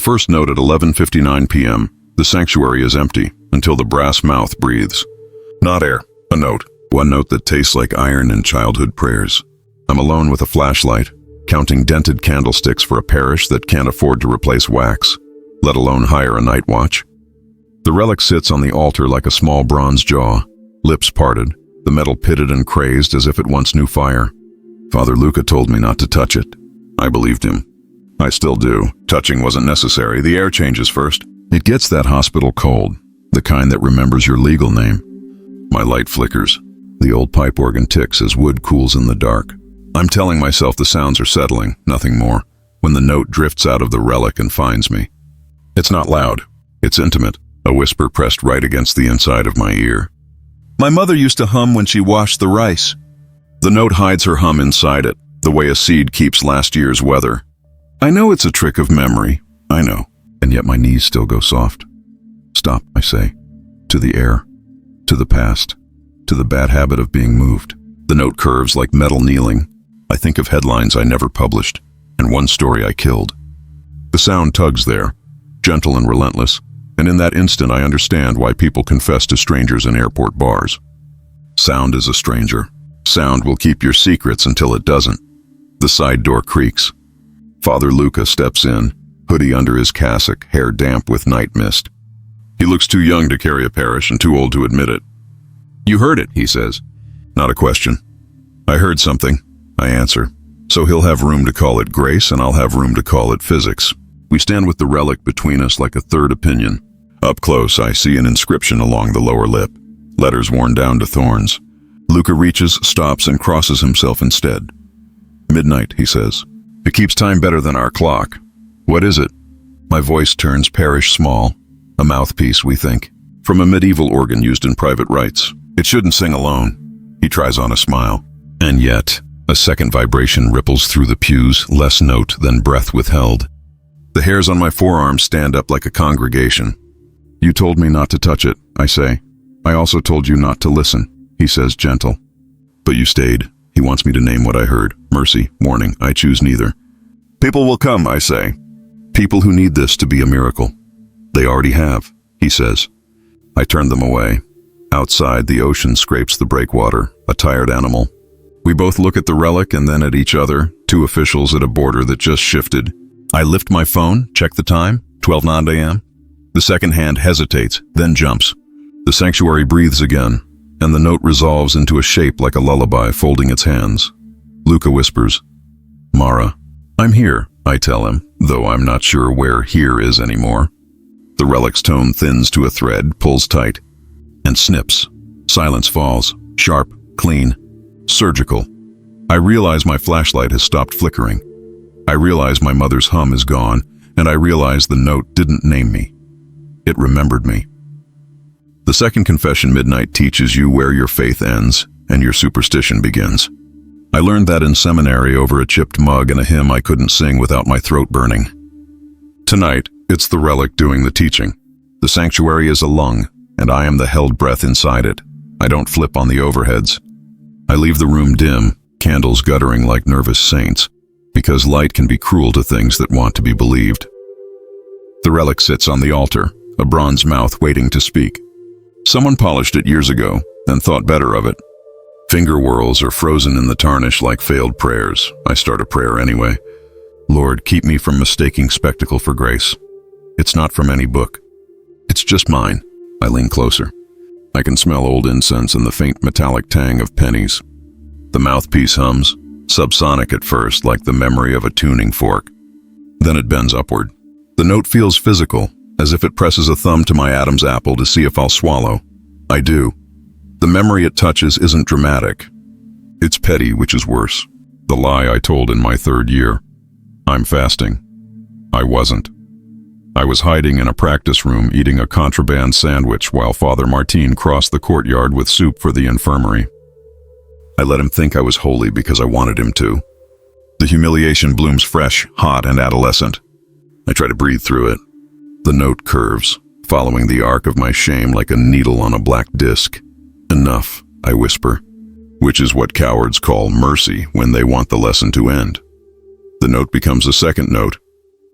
first note at 11:59 p.m. The sanctuary is empty until the brass mouth breathes. Not air, a note. One note that tastes like iron and childhood prayers. I'm alone with a flashlight, counting dented candlesticks for a parish that can't afford to replace wax, let alone hire a night watch. The relic sits on the altar like a small bronze jaw, lips parted, the metal pitted and crazed as if it once knew fire. Father Luca told me not to touch it. I believed him. I still do. Touching wasn't necessary. The air changes first. It gets that hospital cold, the kind that remembers your legal name. My light flickers. The old pipe organ ticks as wood cools in the dark. I'm telling myself the sounds are settling, nothing more, when the note drifts out of the relic and finds me. It's not loud. It's intimate, a whisper pressed right against the inside of my ear. My mother used to hum when she washed the rice. The note hides her hum inside it, the way a seed keeps last year's weather. I know it's a trick of memory, I know, and yet my knees still go soft. Stop, I say, to the air, to the past, to the bad habit of being moved. The note curves like metal kneeling. I think of headlines I never published, and one story I killed. The sound tugs there, gentle and relentless, and in that instant I understand why people confess to strangers in airport bars. Sound is a stranger. Sound will keep your secrets until it doesn't. The side door creaks. Father Luca steps in, hoodie under his cassock, hair damp with night mist. He looks too young to carry a parish and too old to admit it. You heard it, he says. Not a question. I heard something, I answer. So he'll have room to call it grace and I'll have room to call it physics. We stand with the relic between us like a third opinion. Up close, I see an inscription along the lower lip, letters worn down to thorns. Luca reaches, stops, and crosses himself instead. Midnight, he says. It keeps time better than our clock. What is it? My voice turns parish small, a mouthpiece, we think, from a medieval organ used in private rites. It shouldn't sing alone. He tries on a smile. And yet, a second vibration ripples through the pews, less note than breath withheld. The hairs on my forearms stand up like a congregation. You told me not to touch it, I say. I also told you not to listen, he says, gentle. But you stayed. He wants me to name what I heard. Mercy, warning, I choose neither. People will come, I say. People who need this to be a miracle. They already have, he says. I turn them away. Outside, the ocean scrapes the breakwater, a tired animal. We both look at the relic and then at each other, two officials at a border that just shifted. I lift my phone, check the time, 12:09 a.m. The second hand hesitates, then jumps. The sanctuary breathes again, and the note resolves into a shape like a lullaby folding its hands. Luca whispers, Mara. I'm here, I tell him, though I'm not sure where here is anymore. The relic's tone thins to a thread, pulls tight, and snips. Silence falls, sharp, clean, surgical. I realize my flashlight has stopped flickering. I realize my mother's hum is gone, and I realize the note didn't name me. It remembered me. The second confession midnight teaches you where your faith ends and your superstition begins. I learned that in seminary over a chipped mug and a hymn I couldn't sing without my throat burning. Tonight, it's the relic doing the teaching. The sanctuary is a lung, and I am the held breath inside it. I don't flip on the overheads. I leave the room dim, candles guttering like nervous saints, because light can be cruel to things that want to be believed. The relic sits on the altar, a bronze mouth waiting to speak. Someone polished it years ago and thought better of it. Finger whorls are frozen in the tarnish like failed prayers. I start a prayer anyway. Lord, keep me from mistaking spectacle for grace. It's not from any book. It's just mine. I lean closer. I can smell old incense and the faint metallic tang of pennies. The mouthpiece hums, subsonic at first, like the memory of a tuning fork. Then it bends upward. The note feels physical, as if it presses a thumb to my Adam's apple to see if I'll swallow. I do. The memory it touches isn't dramatic. It's petty, which is worse. The lie I told in my 3rd year. I'm fasting. I wasn't. I was hiding in a practice room eating a contraband sandwich while Father Martin crossed the courtyard with soup for the infirmary. I let him think I was holy because I wanted him to. The humiliation blooms fresh, hot, and adolescent. I try to breathe through it. The note curves, following the arc of my shame like a needle on a black disc. Enough, I whisper, which is what cowards call mercy when they want the lesson to end. The note becomes a second note,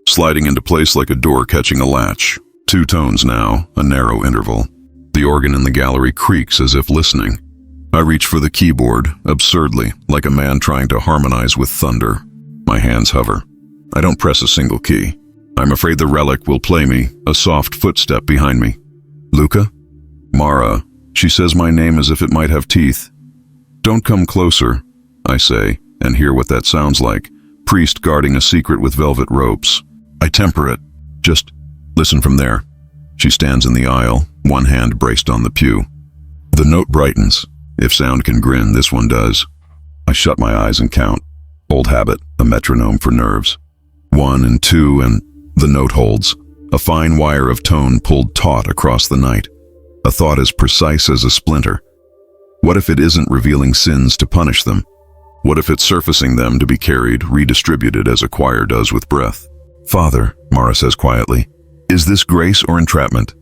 sliding into place like a door catching a latch. 2 tones now, a narrow interval. The organ in the gallery creaks as if listening. I reach for the keyboard, absurdly, like a man trying to harmonize with thunder. My hands hover. I don't press a single key. I'm afraid the relic will play me, a soft footstep behind me. Luca? Mara. She says my name as if it might have teeth. Don't come closer, I say, and hear what that sounds like. Priest guarding a secret with velvet ropes. I temper it. Just listen from there. She stands in the aisle, one hand braced on the pew. The note brightens. If sound can grin, this one does. I shut my eyes and count. Old habit, a metronome for nerves. 1 and 2 and the note holds. A fine wire of tone pulled taut across the night. A thought as precise as a splinter. What if it isn't revealing sins to punish them? What if it's surfacing them to be carried, redistributed as a choir does with breath? Father, Mara says quietly, is this grace or entrapment?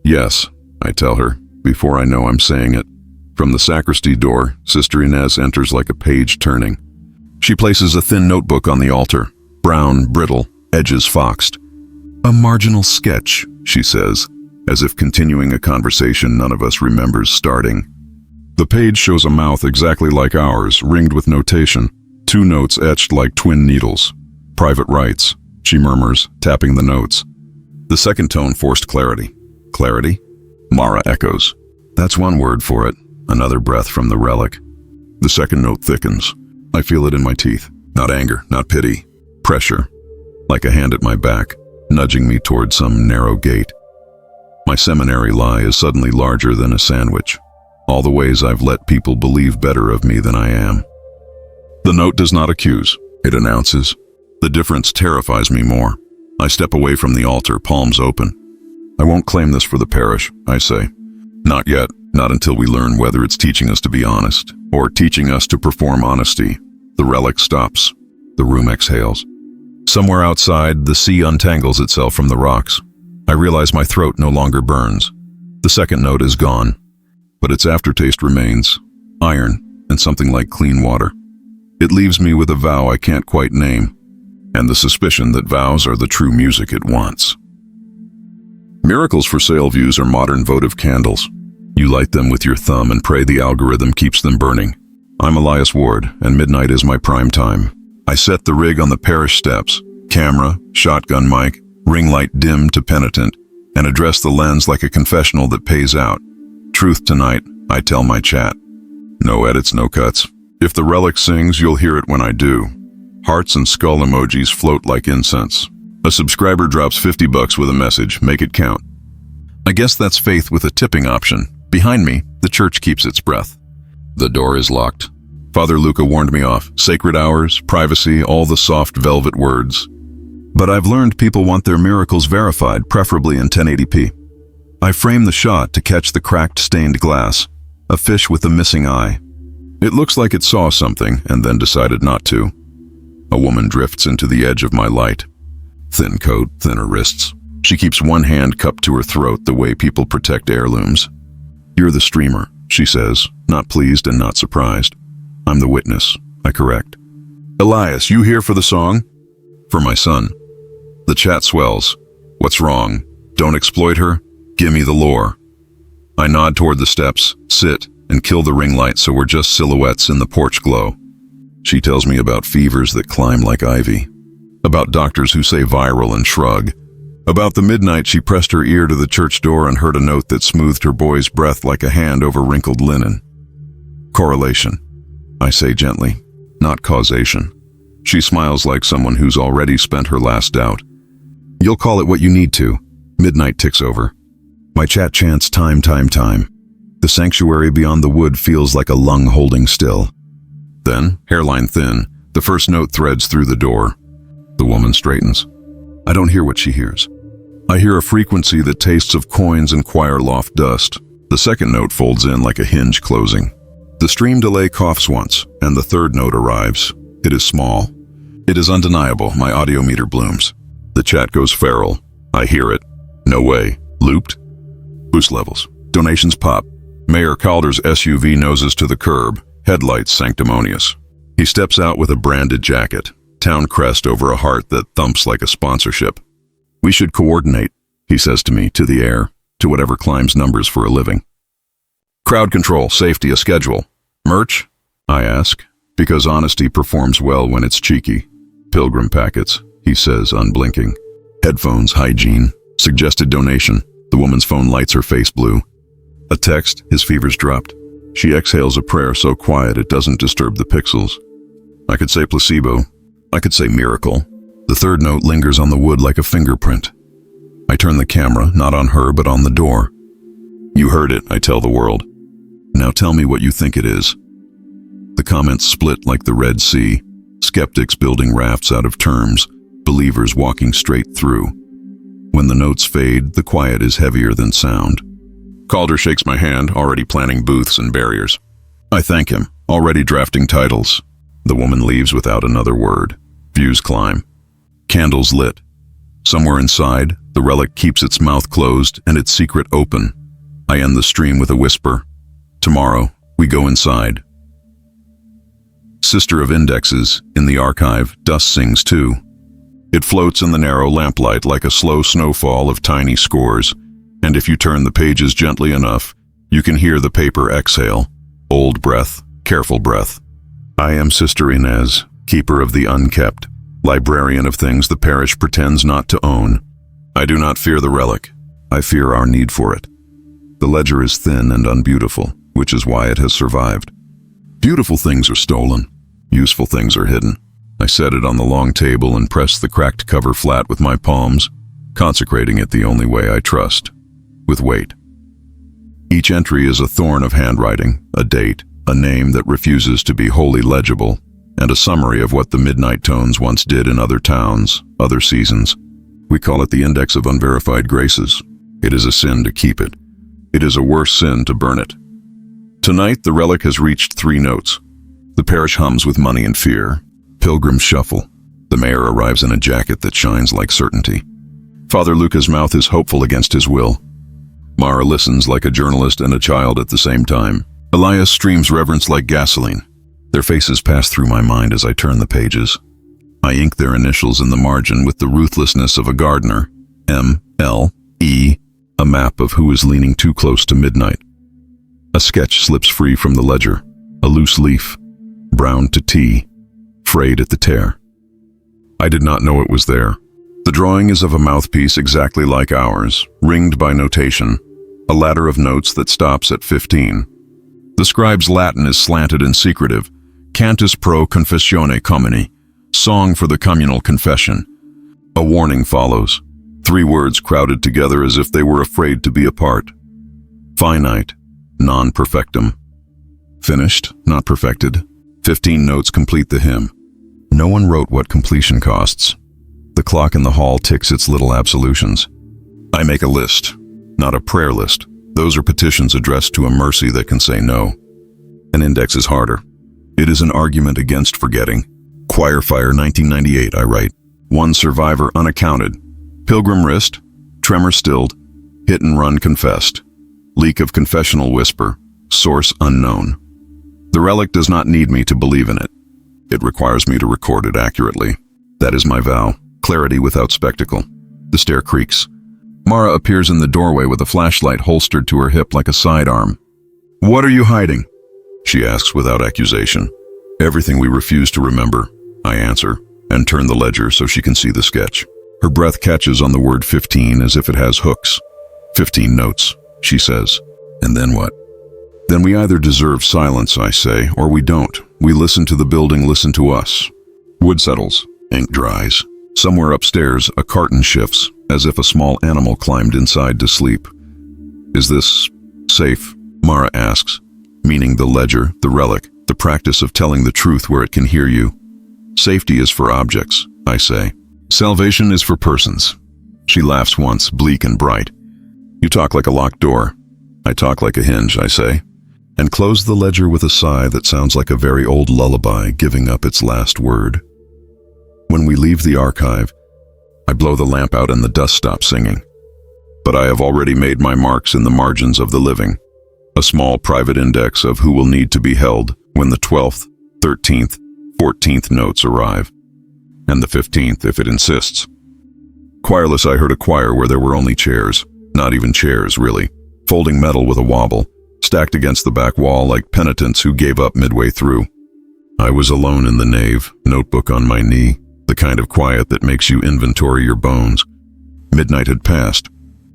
Yes, I tell her, before I know I'm saying it. From the sacristy door, Sister Inez enters like a page turning. She places a thin notebook on the altar, brown, brittle, edges foxed. A marginal sketch, she says, as if continuing a conversation none of us remembers starting. The page shows a mouth exactly like ours, ringed with notation, 2 notes etched like twin needles. Private rights, she murmurs, tapping the notes. The second tone forced clarity. Clarity? Mara echoes. That's one word for it. Another breath from the relic. The second note thickens. I feel it in my teeth. Not anger, not pity. Pressure. Like a hand at my back, nudging me toward some narrow gate. My seminary lie is suddenly larger than a sandwich. All the ways I've let people believe better of me than I am. The note does not accuse. It announces. The difference terrifies me more. I step away from the altar, palms open. I won't claim this for the parish, I say. Not yet, not until we learn whether it's teaching us to be honest, or teaching us to perform honesty. The relic stops. The room exhales. Somewhere outside, the sea untangles itself from the rocks. I realize my throat no longer burns. The second note is gone, but its aftertaste remains, iron and something like clean water. It leaves me with a vow I can't quite name, and the suspicion that vows are the true music it wants. Miracles for Sale views are modern votive candles. You light them with your thumb and pray the algorithm keeps them burning. I'm Elias Ward, and midnight is my prime time. I set the rig on the parish steps, camera, shotgun mic, ring light dim to penitent, and address the lens like a confessional that pays out. Truth tonight, I tell my chat. No edits, no cuts. If the relic sings, you'll hear it when I do. Hearts and skull emojis float like incense. A subscriber drops $50 with a message, make it count. I guess that's faith with a tipping option. Behind me, the church keeps its breath. The door is locked. Father Luca warned me off. Sacred hours, privacy, all the soft velvet words. But I've learned people want their miracles verified, preferably in 1080p. I frame the shot to catch the cracked stained glass, a fish with a missing eye. It looks like it saw something and then decided not to. A woman drifts into the edge of my light. Thin coat, thinner wrists. She keeps one hand cupped to her throat the way people protect heirlooms. You're the streamer, she says, not pleased and not surprised. I'm the witness, I correct. Elias, you here for the song? For my son. The chat swells. What's wrong? Don't exploit her? Gimme the lore. I nod toward the steps, sit, and kill the ring light so we're just silhouettes in the porch glow. She tells me about fevers that climb like ivy. About doctors who say viral and shrug. About the midnight she pressed her ear to the church door and heard a note that smoothed her boy's breath like a hand over wrinkled linen. Correlation, I say gently, not causation. She smiles like someone who's already spent her last doubt. You'll call it what you need to. Midnight ticks over. My chat chants time. The sanctuary beyond the wood feels like a lung holding still. Then, hairline thin, the first note threads through the door. The woman straightens. I don't hear what she hears. I hear a frequency that tastes of coins and choir loft dust. The second note folds in like a hinge closing. The stream delay coughs once, and the third note arrives. It is small. It is undeniable. My audio meter blooms. The chat goes feral. I hear it. No way. Looped? Boost levels. Donations pop. Mayor Calder's SUV noses to the curb, headlights sanctimonious. He steps out with a branded jacket. town crest over a heart that thumps like a sponsorship. We should coordinate, he says to me, to the air, to whatever climbs numbers for a living. Crowd control, safety, a schedule. Merch? I ask, because honesty performs well when it's cheeky. Pilgrim packets, he says, unblinking. Headphones, hygiene, suggested donation. The woman's phone lights her face blue. A text, his fever's dropped. She exhales a prayer so quiet it doesn't disturb the pixels. I could say placebo. I could say miracle. The third note lingers on the wood like a fingerprint. I turn the camera, not on her, but on the door. You heard it, I tell the world. Now tell me what you think it is. The comments split like the Red Sea. Skeptics building rafts out of terms, believers walking straight through. When the notes fade, the quiet is heavier than sound. Calder shakes my hand, already planning booths and barriers. I thank him, already drafting titles. The woman leaves without another word. Views climb. Candles lit. Somewhere inside, the relic keeps its mouth closed and its secret open. I end the stream with a whisper. Tomorrow, we go inside. Sister of Indexes, in the archive, dust sings too. It floats in the narrow lamplight like a slow snowfall of tiny scores, and if you turn the pages gently enough, you can hear the paper exhale. Old breath, careful breath. I am Sister Inez, keeper of the unkept, librarian of things the parish pretends not to own. I do not fear the relic. I fear our need for it. The ledger is thin and unbeautiful, which is why it has survived. Beautiful things are stolen. Useful things are hidden. I set it on the long table and press the cracked cover flat with my palms, consecrating it the only way I trust, with weight. Each entry is a thorn of handwriting, a date, a name that refuses to be wholly legible, and a summary of what the midnight tones once did in other towns, other seasons. We call it the Index of Unverified Graces. It is a sin to keep it. It is a worse sin to burn it. Tonight, the relic has reached 3 notes. The parish hums with money and fear. Pilgrims shuffle. The mayor arrives in a jacket that shines like certainty. Father Luca's mouth is hopeful against his will. Mara listens like a journalist and a child at the same time. Elias streams reverence like gasoline. Their faces pass through my mind as I turn the pages. I ink their initials in the margin with the ruthlessness of a gardener. M.L.E., a map of who is leaning too close to midnight. A sketch slips free from the ledger, a loose leaf, brown to tea, frayed at the tear. I did not know it was there. The drawing is of a mouthpiece exactly like ours, ringed by notation, a ladder of notes that stops at 15. The scribe's Latin is slanted and secretive, cantus pro confessione communi, song for the communal confession. A warning follows, 3 words crowded together as if they were afraid to be apart. Finite, non perfectum. Finished, not perfected. 15 notes complete the hymn. No one wrote what completion costs. The clock in the hall ticks its little absolutions. I make a list, not a prayer list. Those are petitions addressed to a mercy that can say no. An index is harder. It is an argument against forgetting. Choir fire 1998, I write. 1 survivor unaccounted. Pilgrim wrist, tremor stilled, hit and run confessed. Leak of confessional whisper, source unknown. The relic does not need me to believe in it. It requires me to record it accurately. That is my vow, clarity without spectacle. The stair creaks. Mara appears in the doorway with a flashlight holstered to her hip like a sidearm. What are you hiding? She asks without accusation. Everything we refuse to remember, I answer, and turn the ledger so she can see the sketch. Her breath catches on the word 15 as if it has hooks. 15 notes, she says. And then what? Then we either deserve silence, I say, or we don't. We listen to the building listen to us. Wood settles. Ink dries. Somewhere upstairs, a carton shifts, as if a small animal climbed inside to sleep. Is this safe? Mara asks, meaning the ledger, the relic, the practice of telling the truth where it can hear you. Safety is for objects, I say. Salvation is for persons. She laughs once, bleak and bright. You talk like a locked door. I talk like a hinge, I say, and close the ledger with a sigh that sounds like a very old lullaby giving up its last word. When we leave the archive, I blow the lamp out and the dust stops singing. But I have already made my marks in the margins of the living, a small private index of who will need to be held when the 12th, 13th, 14th notes arrive. and the 15th if it insists. Choirless, I heard a choir where there were only chairs, not even chairs, really, folding metal with a wobble, stacked against the back wall like penitents who gave up midway through. I was alone in the nave, notebook on my knee, the kind of quiet that makes you inventory your bones. Midnight had passed.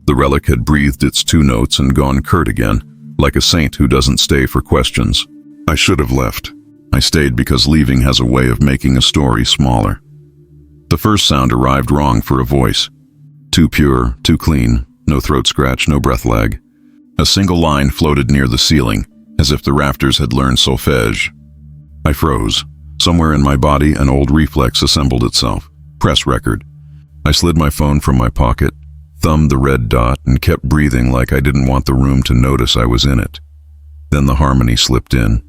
The relic had breathed its 2 notes and gone curt again, like a saint who doesn't stay for questions. I should have left. I stayed because leaving has a way of making a story smaller. The first sound arrived wrong for a voice. Too pure, too clean, no throat scratch, no breath lag. A single line floated near the ceiling, as if the rafters had learned solfege. I froze. Somewhere in my body, an old reflex assembled itself. Press record. I slid my phone from my pocket, thumbed the red dot, and kept breathing like I didn't want the room to notice I was in it. Then the harmony slipped in.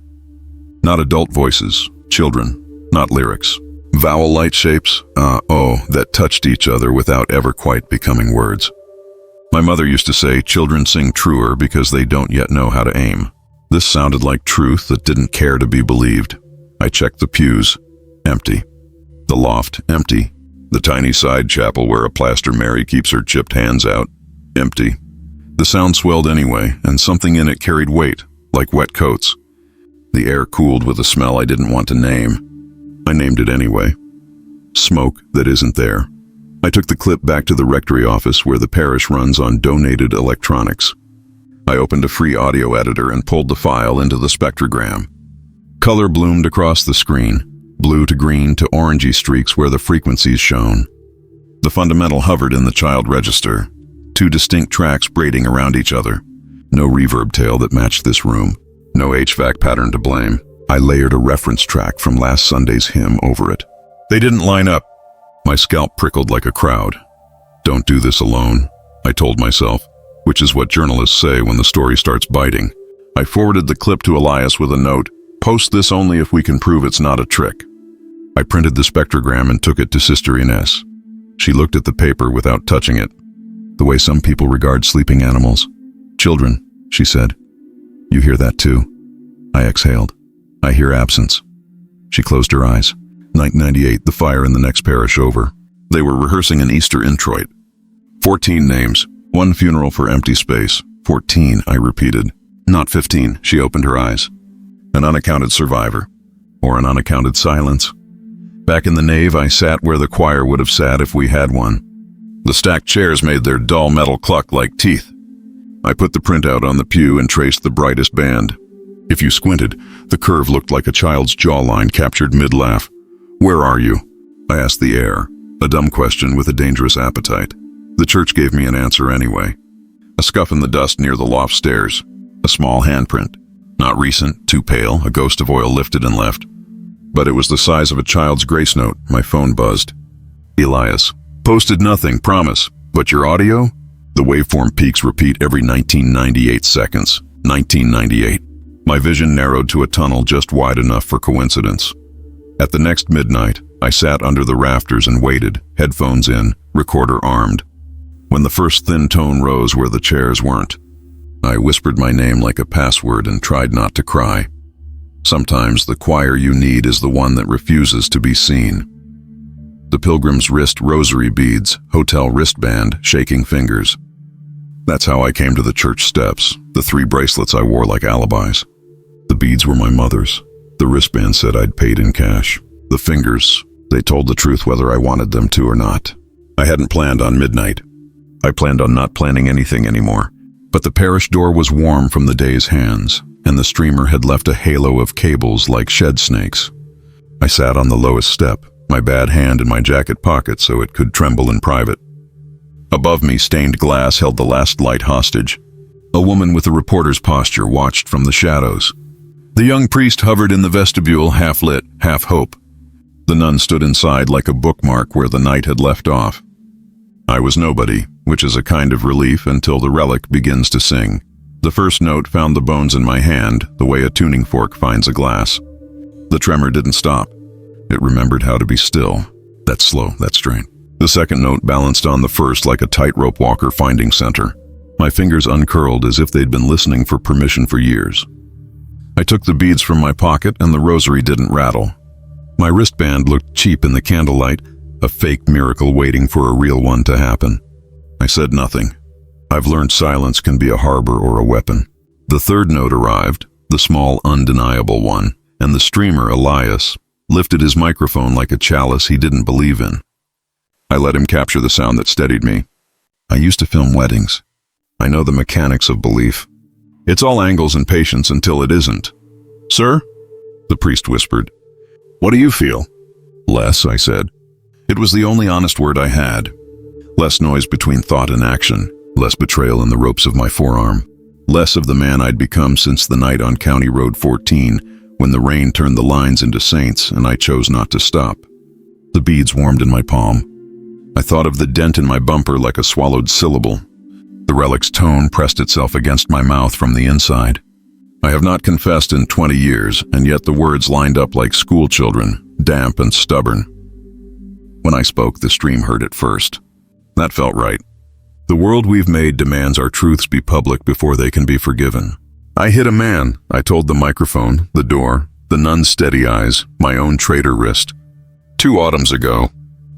Not adult voices, children, not lyrics. Vowel light shapes, that touched each other without ever quite becoming words. My mother used to say children sing truer because they don't yet know how to aim. This sounded like truth that didn't care to be believed. I checked the pews. Empty. The loft, empty. The tiny side chapel where a plaster Mary keeps her chipped hands out, empty. The sound swelled anyway, and something in it carried weight, like wet coats. The air cooled with a smell I didn't want to name. I named it anyway. Smoke that isn't there. I took the clip back to the rectory office where the parish runs on donated electronics. I opened a free audio editor and pulled the file into the spectrogram. Color bloomed across the screen, blue to green to orangey streaks where the frequencies shone. The fundamental hovered in the child register, 2 distinct tracks braiding around each other. No reverb tail that matched this room, no HVAC pattern to blame. I layered a reference track from last Sunday's hymn over it. They didn't line up. My scalp prickled like a crowd. Don't do this alone, I told myself, which is what journalists say when the story starts biting. I forwarded the clip to Elias with a note, post this only if we can prove it's not a trick. I printed the spectrogram and took it to Sister Ines. She looked at the paper without touching it, the way some people regard sleeping animals. Children, she said. You hear that too? I exhaled. I hear absence. She closed her eyes. Night 98, the fire in the next parish over. They were rehearsing an Easter introit. 14 names, 1 funeral for empty space. 14, I repeated. Not 15, she opened her eyes. An unaccounted survivor, or an unaccounted silence. Back in the nave, I sat where the choir would have sat if we had one. The stacked chairs made their dull metal cluck like teeth. I put the printout on the pew and traced the brightest band. If you squinted, the curve looked like a child's jawline captured mid-laugh. Where are you? I asked the air, a dumb question with a dangerous appetite. The church gave me an answer anyway. A scuff in the dust near the loft stairs. A small handprint. Not recent, too pale, a ghost of oil lifted and left. But it was the size of a child's grace note. My phone buzzed. Elias. Posted nothing, promise. But your audio? The waveform peaks repeat every 1998 seconds. 1998. My vision narrowed to a tunnel just wide enough for coincidence. At the next midnight, I sat under the rafters and waited, headphones in, recorder armed. When the first thin tone rose where the chairs weren't, I whispered my name like a password and tried not to cry. Sometimes the choir you need is the one that refuses to be seen. The pilgrim's wrist rosary beads, hotel wristband, shaking fingers. That's how I came to the church steps, the 3 bracelets I wore like alibis. The beads were my mother's. The wristband said I'd paid in cash. The fingers, they told the truth whether I wanted them to or not. I hadn't planned on midnight. I planned on not planning anything anymore. But the parish door was warm from the day's hands, and the streamer had left a halo of cables like shed snakes. I sat on the lowest step, my bad hand in my jacket pocket so it could tremble in private. Above me, stained glass held the last light hostage. A woman with a reporter's posture watched from the shadows. The young priest hovered in the vestibule, half lit, half hope. The nun stood inside like a bookmark where the night had left off. I was nobody, which is a kind of relief until the relic begins to sing. The first note found the bones in my hand, the way a tuning fork finds a glass. The tremor didn't stop. It remembered how to be still. That's slow, that's strain. The second note balanced on the first like a tightrope walker finding center. My fingers uncurled as if they'd been listening for permission for years. I took the beads from my pocket and the rosary didn't rattle. My wristband looked cheap in the candlelight, a fake miracle waiting for a real one to happen. I said nothing. I've learned silence can be a harbor or a weapon. The third note arrived, the small, undeniable one, and the streamer, Elias, lifted his microphone like a chalice he didn't believe in. I let him capture the sound that steadied me. I used to film weddings. I know the mechanics of belief. It's all angles and patience until it isn't. "Sir?" the priest whispered. "What do you feel?" "Less," I said. It was the only honest word I had. Less noise between thought and action, less betrayal in the ropes of my forearm, less of the man I'd become since the night on County Road 14, when the rain turned the lines into saints and I chose not to stop. The beads warmed in my palm. I thought of the dent in my bumper like a swallowed syllable. The relic's tone pressed itself against my mouth from the inside. I have not confessed in 20 years, and yet the words lined up like school children, damp and stubborn. When I spoke, the stream heard it first. That felt right. The world we've made demands our truths be public before they can be forgiven. I hit a man, I told the microphone, the door, the nun's steady eyes, my own traitor wrist. 2 autumns ago,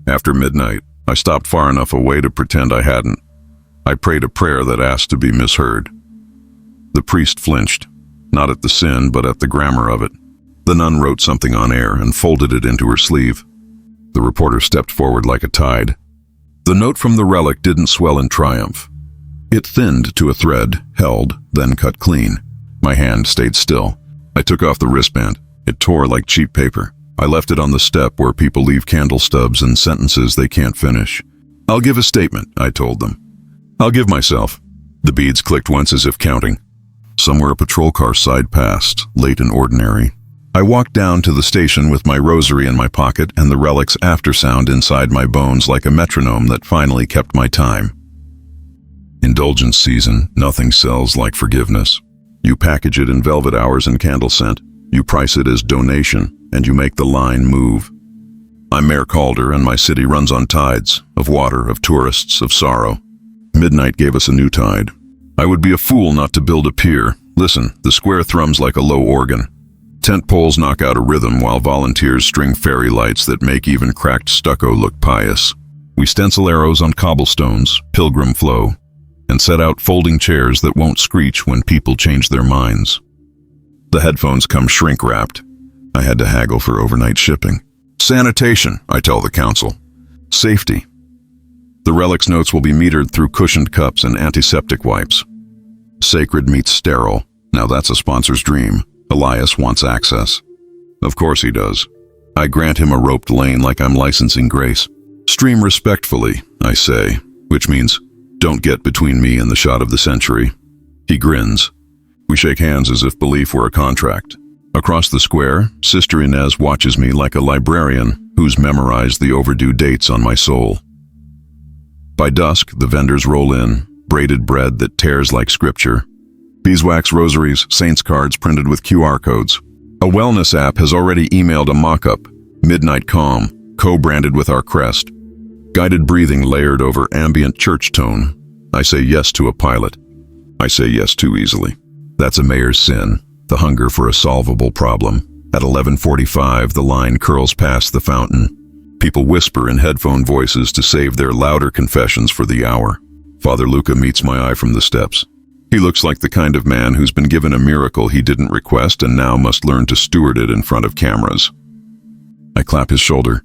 after midnight, I stopped far enough away to pretend I hadn't. I prayed a prayer that asked to be misheard. The priest flinched, not at the sin, but at the grammar of it. The nun wrote something on air and folded it into her sleeve. The reporter stepped forward like a tide. The note from the relic didn't swell in triumph. It thinned to a thread, held, then cut clean. My hand stayed still. I took off the wristband. It tore like cheap paper. I left it on the step where people leave candle stubs and sentences they can't finish. "I'll give a statement," I told them. "I'll give myself." The beads clicked once as if counting. Somewhere a patrol car sighed past, late and ordinary. I walked down to the station with my rosary in my pocket and the relic's aftersound inside my bones like a metronome that finally kept my time. Indulgence season, nothing sells like forgiveness. You package it in velvet hours and candle scent. You price it as donation, and you make the line move. I'm Mayor Calder, and my city runs on tides, of water, of tourists, of sorrow. Midnight gave us a new tide. I would be a fool not to build a pier. Listen, the square thrums like a low organ. Tent poles knock out a rhythm while volunteers string fairy lights that make even cracked stucco look pious. We stencil arrows on cobblestones, pilgrim flow, and set out folding chairs that won't screech when people change their minds. The headphones come shrink-wrapped. I had to haggle for overnight shipping. Sanitation, I tell the council. Safety. The relic's notes will be metered through cushioned cups and antiseptic wipes. Sacred meets sterile. Now that's a sponsor's dream. Elias wants access. Of course he does. I grant him a roped lane like I'm licensing grace. Stream respectfully, I say, which means don't get between me and the shot of the century. He grins. We shake hands as if belief were a contract. Across the square, Sister Inez watches me like a librarian who's memorized the overdue dates on my soul. By dusk, the vendors roll in, braided bread that tears like scripture. Beeswax rosaries, saints cards printed with QR codes. A wellness app has already emailed a mock-up, Midnight Calm, co-branded with our crest. Guided breathing layered over ambient church tone. I say yes to a pilot. I say yes too easily. That's a mayor's sin, the hunger for a solvable problem. At 11:45, the line curls past the fountain. People whisper in headphone voices to save their louder confessions for the hour. Father Luca meets my eye from the steps. He looks like the kind of man who's been given a miracle he didn't request and now must learn to steward it in front of cameras. I clap his shoulder.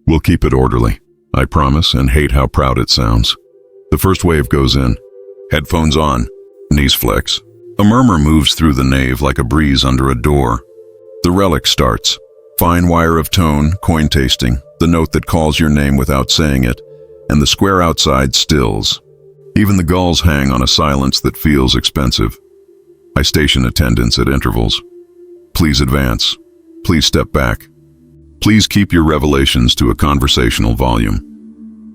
We'll keep it orderly, I promise, and hate how proud it sounds. The first wave goes in. Headphones on. Knees flex. A murmur moves through the nave like a breeze under a door. The relic starts. Fine wire of tone, coin tasting, the note that calls your name without saying it, and the square outside stills. Even the gulls hang on a silence that feels expensive. I station attendants at intervals. Please advance. Please step back. Please keep your revelations to a conversational volume.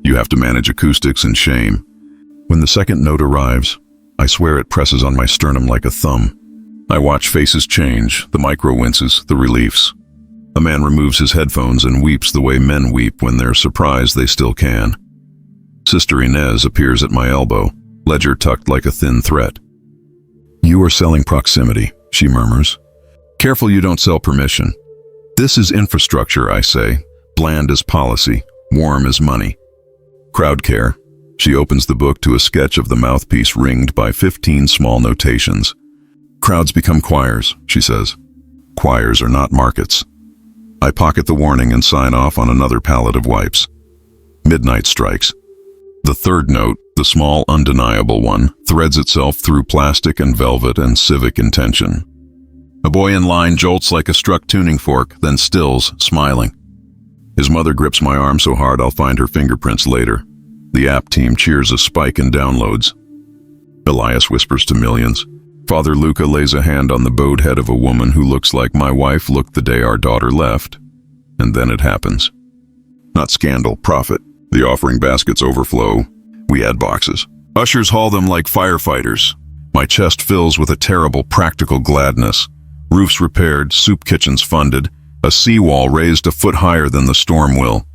You have to manage acoustics and shame. When the second note arrives, I swear it presses on my sternum like a thumb. I watch faces change, the micro winces, the reliefs. A man removes his headphones and weeps the way men weep when they're surprised they still can. Sister Inez appears at my elbow, ledger tucked like a thin thread. You are selling proximity, she murmurs. Careful you don't sell permission. This is infrastructure, I say, bland as policy. warm as money. Crowd care. She opens the book to a sketch of the mouthpiece ringed by 15 small notations. Crowds become choirs, she says. Choirs are not markets. I pocket the warning and sign off on another pallet of wipes. Midnight strikes. The third note, the small, undeniable one, threads itself through plastic and velvet and civic intention. A boy in line jolts like a struck tuning fork, then stills, smiling. His mother grips my arm so hard I'll find her fingerprints later. The app team cheers a spike in downloads. Elias whispers to millions. Father Luca lays a hand on the bowed head of a woman who looks like my wife looked the day our daughter left. And then it happens. Not scandal, profit. The offering baskets overflow. We add boxes. Ushers haul them like firefighters. My chest fills with a terrible practical gladness. Roofs repaired, soup kitchens funded, a seawall raised a foot higher than the storm will.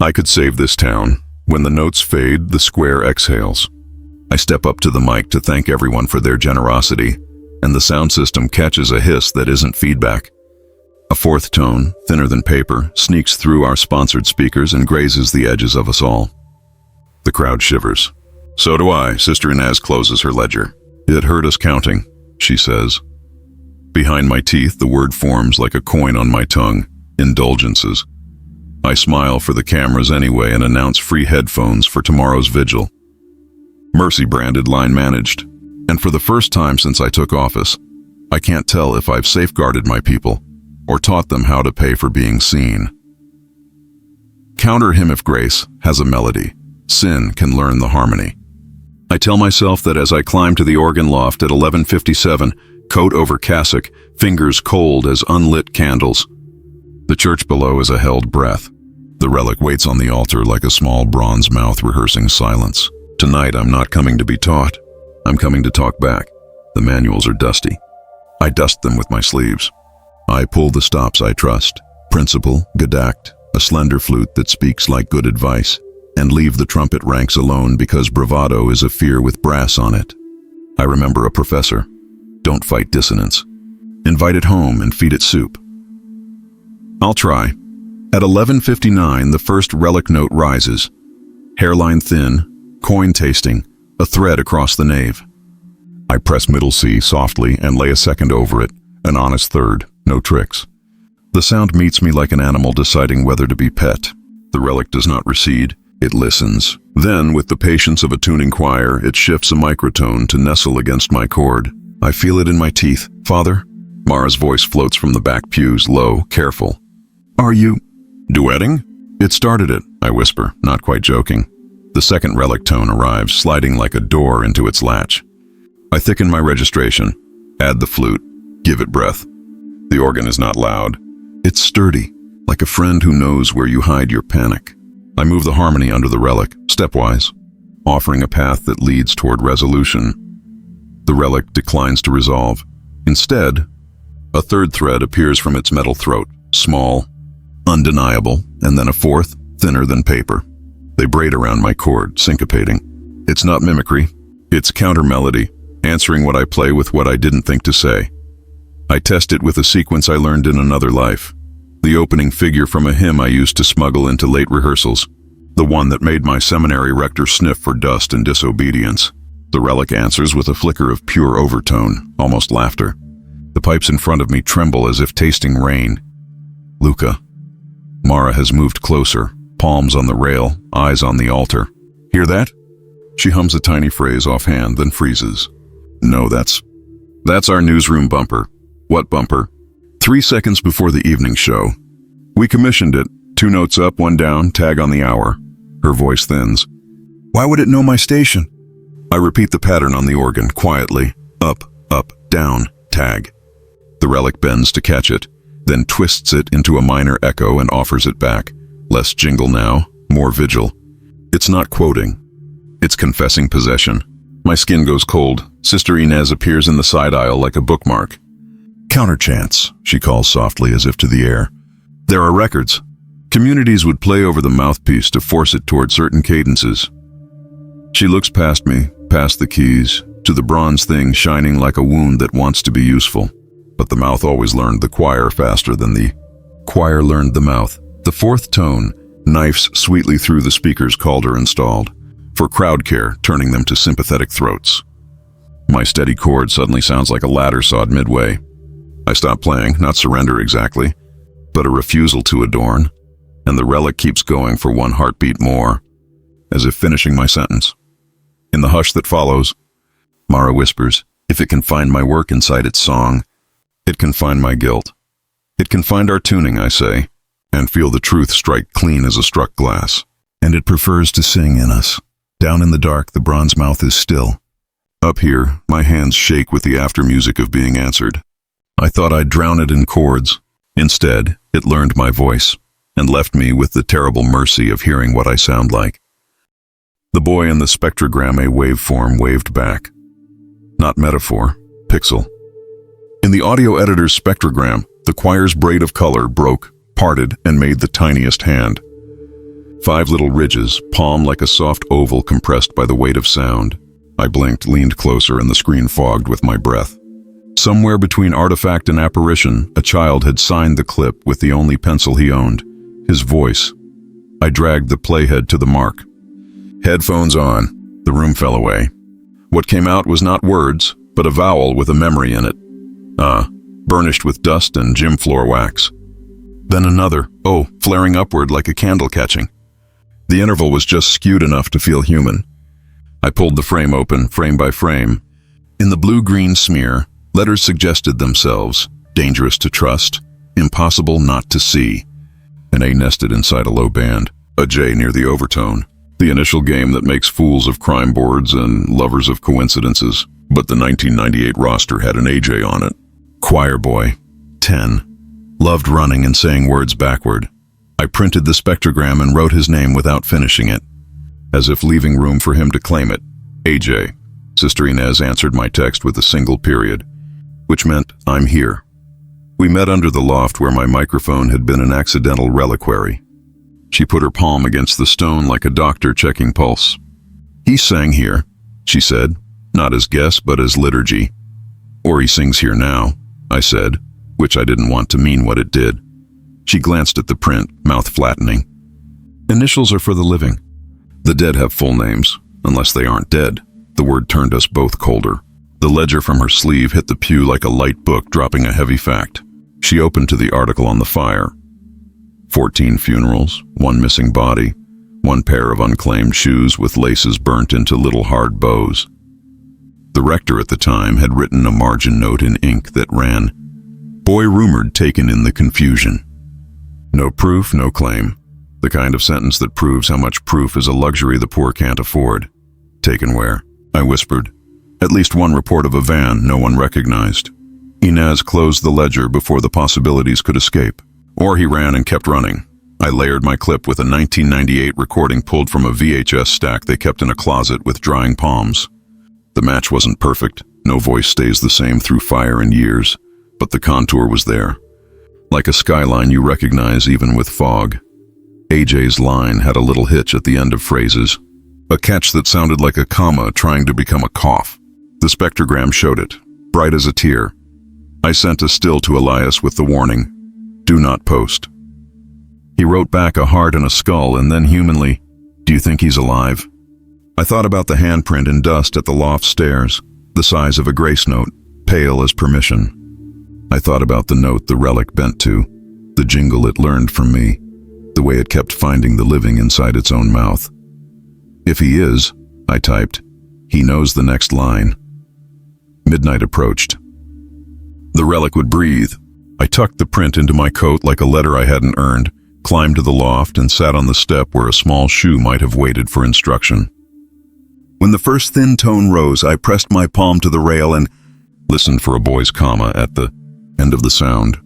I could save this town. When the notes fade, the square exhales. I step up to the mic to thank everyone for their generosity, and the sound system catches a hiss that isn't feedback. A fourth tone, thinner than paper, sneaks through our sponsored speakers and grazes the edges of us all. The crowd shivers. So do I. Sister Inez closes her ledger. It hurt us counting, she says. Behind my teeth, the word forms like a coin on my tongue. Indulgences. I smile for the cameras anyway and announce free headphones for tomorrow's vigil. Mercy branded, line managed. And for the first time since I took office, I can't tell if I've safeguarded my people or taught them how to pay for being seen. Counter hymn if grace has a melody. Sin can learn the harmony. I tell myself that as I climb to the organ loft at 11:57, coat over cassock, fingers cold as unlit candles. The church below is a held breath. The relic waits on the altar like a small bronze mouth rehearsing silence. Tonight I'm not coming to be taught. I'm coming to talk back. The manuals are dusty. I dust them with my sleeves. I pull the stops I trust. Principle, Gadact, a slender flute that speaks like good advice, and leave the trumpet ranks alone because bravado is a fear with brass on it. I remember a professor. Don't fight dissonance. Invite it home and feed it soup. I'll try. At 11:59, the first relic note rises. Hairline thin, coin tasting, a thread across the nave. I press middle C softly and lay a second over it, an honest third, no tricks. The sound meets me like an animal deciding whether to be pet. The relic does not recede, it listens. Then, with the patience of a tuning choir, it shifts a microtone to nestle against my chord. I feel it in my teeth. Father? Mara's voice floats from the back pews, low, careful. Are you duetting? It started it, I whisper, not quite joking. The second relic tone arrives, sliding like a door into its latch. I thicken my registration, add the flute, give it breath. The organ is not loud. It's sturdy, like a friend who knows where you hide your panic. I move the harmony under the relic, stepwise, offering a path that leads toward resolution. The relic declines to resolve. Instead, a third thread appears from its metal throat, small, undeniable, and then a fourth, thinner than paper. They braid around my chord, syncopating. It's not mimicry, it's counter-melody, answering what I play with what I didn't think to say. I test it with a sequence I learned in another life. The opening figure from a hymn I used to smuggle into late rehearsals. The one that made my seminary rector sniff for dust and disobedience. The relic answers with a flicker of pure overtone, almost laughter. The pipes in front of me tremble as if tasting rain. Luca. Mara has moved closer, palms on the rail, eyes on the altar. Hear that? She hums a tiny phrase offhand, then freezes. No, that's our newsroom bumper. What bumper? 3 seconds before the evening show. We commissioned it. 2 notes up, 1 down, tag on the hour. Her voice thins. Why would it know my station? I repeat the pattern on the organ, quietly. Up, down, tag. The relic bends to catch it, then twists it into a minor echo and offers it back. Less jingle now, more vigil. It's not quoting. It's confessing possession. My skin goes cold. Sister Inez appears in the side aisle like a bookmark. Counterchants, she calls softly as if to the air. There are records. Communities would play over the mouthpiece to force it toward certain cadences. She looks past me, past the keys, to the bronze thing shining like a wound that wants to be useful. But the mouth always learned the choir faster than the choir learned the mouth. The fourth tone, Knives sweetly through the speakers Calder installed, for crowd care, turning them to sympathetic throats. My steady chord suddenly sounds like a ladder sawed midway. I stop playing, not surrender exactly, but a refusal to adorn, and the relic keeps going for one heartbeat more, as if finishing my sentence. In the hush that follows, Mara whispers, "If it can find my work inside its song, it can find my guilt. It can find our tuning," I say, and feel the truth strike clean as a struck glass. And it prefers to sing in us. Down in the dark, the bronze mouth is still. Up here, my hands shake with the after-music of being answered. I thought I'd drown it in chords. Instead, it learned my voice, and left me with the terrible mercy of hearing what I sound like. The boy in the spectrogram a waveform waved back. Not metaphor, pixel. In the audio editor's spectrogram, the choir's braid of color broke, parted, and made the tiniest hand. 5 little ridges, palm like a soft oval compressed by the weight of sound. I blinked, leaned closer, and the screen fogged with my breath. Somewhere between artifact and apparition, a child had signed the clip with the only pencil he owned, his voice. I dragged the playhead to the mark. Headphones on. The room fell away. What came out was not words, but a vowel with a memory in it. Burnished with dust and gym floor wax. Then another, flaring upward like a candle catching. The interval was just skewed enough to feel human. I pulled the frame open, frame by frame. In the blue-green smear, letters suggested themselves, dangerous to trust, impossible not to see. An A nested inside a low band, a J near the overtone. The initial game that makes fools of crime boards and lovers of coincidences, but the 1998 roster had an AJ on it. Choirboy, 10. Loved running and saying words backward. I printed the spectrogram and wrote his name without finishing it, as if leaving room for him to claim it. AJ. Sister Inez answered my text with a single period, which meant I'm here. We met under the loft where my microphone had been an accidental reliquary. She put her palm against the stone like a doctor checking pulse. "He sang here," she said, "not as guest but as liturgy." "Or he sings here now," I said, which I didn't want to mean what it did. She glanced at the print, mouth flattening. "Initials are for the living. The dead have full names, unless they aren't dead." The word turned us both colder. The ledger from her sleeve hit the pew like a light book dropping a heavy fact. She opened to the article on the fire. 14 funerals, 1 missing body, 1 pair of unclaimed shoes with laces burnt into little hard bows. The rector at the time had written a margin note in ink that ran, "Boy rumored taken in the confusion." No proof, no claim. The kind of sentence that proves how much proof is a luxury the poor can't afford. "Taken where?" I whispered. "At least 1 report of a van no one recognized." Inez closed the ledger before the possibilities could escape. Or he ran and kept running. I layered my clip with a 1998 recording pulled from a VHS stack they kept in a closet with drying palms. The match wasn't perfect. No voice stays the same through fire and years, but the contour was there. Like a skyline you recognize even with fog. AJ's line had a little hitch at the end of phrases, a catch that sounded like a comma trying to become a cough. The spectrogram showed it, bright as a tear. I sent a still to Elias with the warning, "Do not post." He wrote back a heart and a skull, and then humanly, "Do you think he's alive?" I thought about the handprint in dust at the loft stairs, the size of a grace note, pale as permission. I thought about the note the relic bent to, the jingle it learned from me, the way it kept finding the living inside its own mouth. "If he is," I typed, "he knows the next line." Midnight approached. The relic would breathe. I tucked the print into my coat like a letter I hadn't earned, climbed to the loft, and sat on the step where a small shoe might have waited for instruction. When the first thin tone rose, I pressed my palm to the rail and listened for a boy's comma at the end of the sound.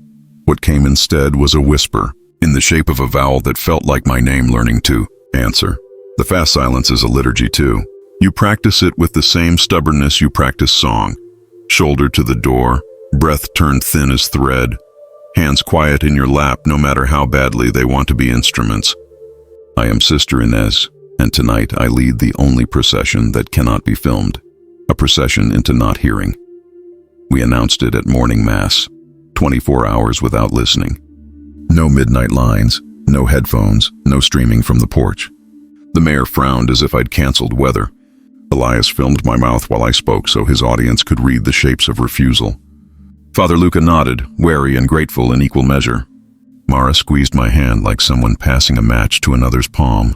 What came instead was a whisper, in the shape of a vowel that felt like my name learning to answer. The fast silence is a liturgy too. You practice it with the same stubbornness you practice song. Shoulder to the door, breath turned thin as thread, hands quiet in your lap no matter how badly they want to be instruments. I am Sister Inez, and tonight I lead the only procession that cannot be filmed, a procession into not hearing. We announced it at morning mass, 24 hours without listening. No midnight lines, No headphones, no streaming from the porch. The mayor frowned as if I'd canceled weather. Elias filmed my mouth while I spoke so his audience could read the shapes of refusal. Father Luca nodded, wary and grateful in equal measure. Mara squeezed my hand like someone passing a match to another's palm.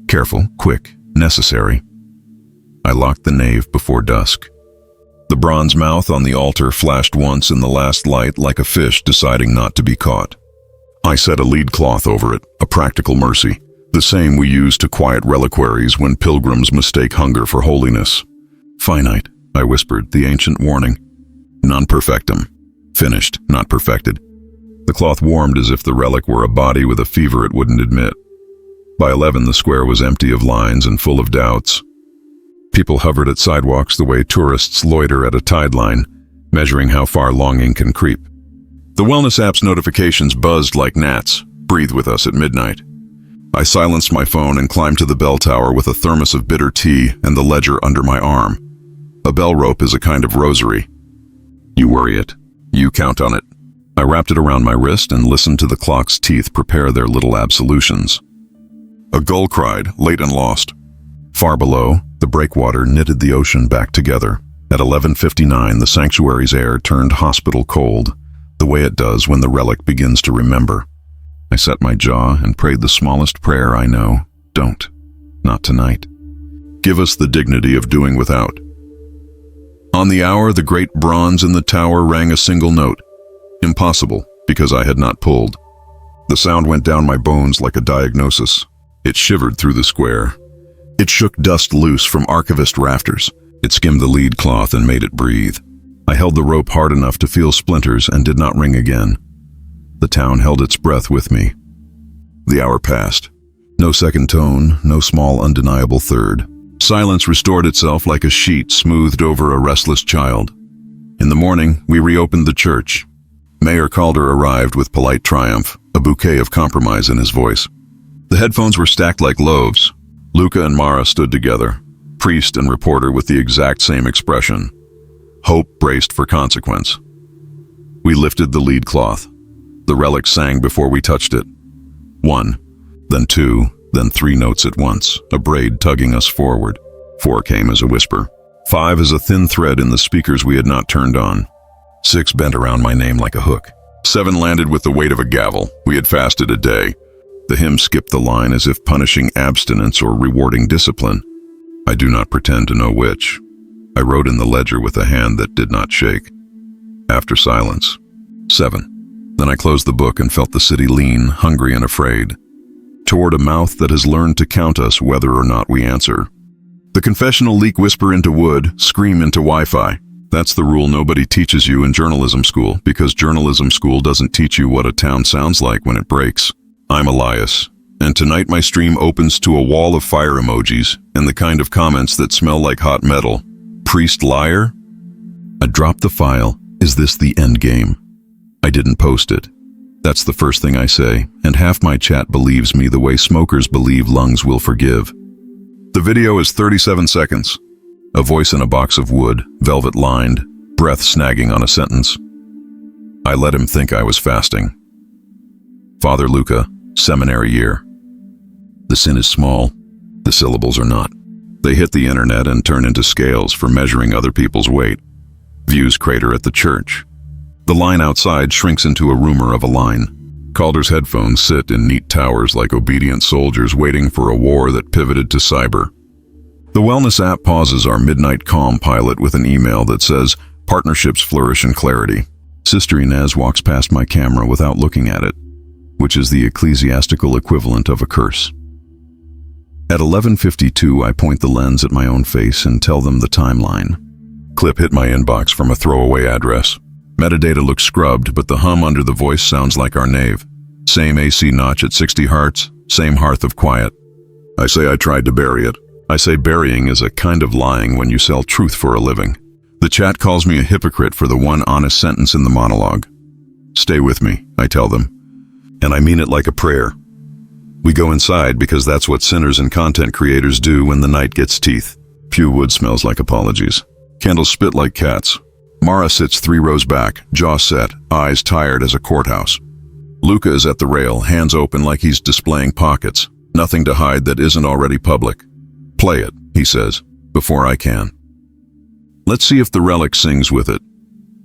Careful, quick, necessary. I locked the nave before dusk. The bronze mouth on the altar flashed once in the last light like a fish deciding not to be caught. I set a lead cloth over it, a practical mercy, the same we use to quiet reliquaries when pilgrims mistake hunger for holiness. Finite, I whispered, the ancient warning. Non perfectum. Finished, not perfected. The cloth warmed as if the relic were a body with a fever it wouldn't admit. By 11, the square was empty of lines and full of doubts. People hovered at sidewalks the way tourists loiter at a tide line, measuring how far longing can creep. The wellness app's notifications buzzed like gnats. Breathe with us at midnight. I silenced my phone and climbed to the bell tower with a thermos of bitter tea and the ledger under my arm. A bell rope is a kind of rosary. You worry it. You count on it. I wrapped it around my wrist and listened to the clock's teeth prepare their little absolutions. A gull cried, late and lost. Far below, the breakwater knitted the ocean back together. At 11:59, the sanctuary's air turned hospital cold, the way it does when the relic begins to remember. I set my jaw and prayed the smallest prayer I know. Don't. Not tonight. Give us the dignity of doing without. On the hour, the great bronze in the tower rang a single note. Impossible, because I had not pulled. The sound went down my bones like a diagnosis. It shivered through the square. It shook dust loose from archivist rafters. It skimmed the lead cloth and made it breathe. I held the rope hard enough to feel splinters and did not ring again. The town held its breath with me. The hour passed. No second tone, no small undeniable third. Silence restored itself like a sheet smoothed over a restless child. In the morning, we reopened the church. Mayor Calder arrived with polite triumph, a bouquet of compromise in his voice. The headphones were stacked like loaves. Luca and Mara stood together, priest and reporter with the exact same expression. Hope braced for consequence. We lifted the lead cloth. The relic sang before we touched it. 1, then 2, then 3 notes at once, a braid tugging us forward. 4 came as a whisper. 5 as a thin thread in the speakers we had not turned on. 6 bent around my name like a hook. 7 landed with the weight of a gavel. We had fasted a day. The hymn skipped the line as if punishing abstinence or rewarding discipline. I do not pretend to know which. I wrote in the ledger with a hand that did not shake. After silence. 7. Then I closed the book and felt the city lean, hungry and afraid, toward a mouth that has learned to count us whether or not we answer. The confessional leak whisper into wood, scream into Wi-Fi. That's the rule nobody teaches you in journalism school, because journalism school doesn't teach you what a town sounds like when it breaks. I'm Elias, and tonight my stream opens to a wall of fire emojis and the kind of comments that smell like hot metal. Priest liar? I dropped the file. Is this the end game? I didn't post it. That's the first thing I say, and half my chat believes me the way smokers believe lungs will forgive. The video is 37 seconds. A voice in a box of wood, velvet lined, breath snagging on a sentence. I let him think I was fasting. Father Luca, seminary year. The sin is small. The syllables are not. They hit the internet and turn into scales for measuring other people's weight. Views crater at the church. The line outside shrinks into a rumor of a line. Calder's headphones sit in neat towers like obedient soldiers waiting for a war that pivoted to cyber. The wellness app pauses our midnight calm pilot with an email that says, "Partnerships flourish in clarity." Sister Inez walks past my camera without looking at it, which is the ecclesiastical equivalent of a curse. At 11:52, I point the lens at my own face and tell them the timeline. Clip hit my inbox from a throwaway address. Metadata looks scrubbed, but the hum under the voice sounds like our nave. Same AC notch at 60 Hz, same hearth of quiet. I say I tried to bury it. I say burying is a kind of lying when you sell truth for a living. The chat calls me a hypocrite for the one honest sentence in the monologue. Stay with me, I tell them. And I mean it like a prayer. We go inside because that's what sinners and content creators do when the night gets teeth. Pew wood smells like apologies. Candles spit like cats. Mara sits 3 rows back, jaw set, eyes tired as a courthouse. Luca is at the rail, hands open like he's displaying pockets. Nothing to hide that isn't already public. Play it, he says, before I can. Let's see if the relic sings with it.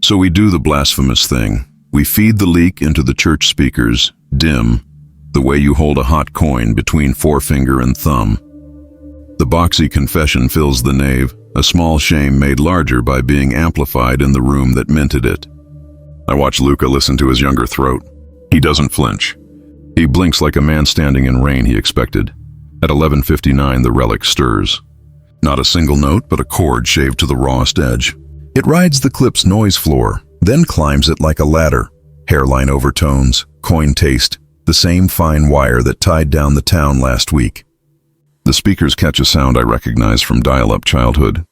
So we do the blasphemous thing. We feed the leak into the church speakers, dim, the way you hold a hot coin between forefinger and thumb. The boxy confession fills the nave, a small shame made larger by being amplified in the room that minted it. I watch Luca listen to his younger throat. He doesn't flinch. He blinks like a man standing in rain he expected. At 11:59, the relic stirs. Not a single note, but a chord shaved to the rawest edge. It rides the clip's noise floor, then climbs it like a ladder. Hairline overtones, coin taste, the same fine wire that tied down the town last week. The speakers catch a sound I recognize from dial-up childhood.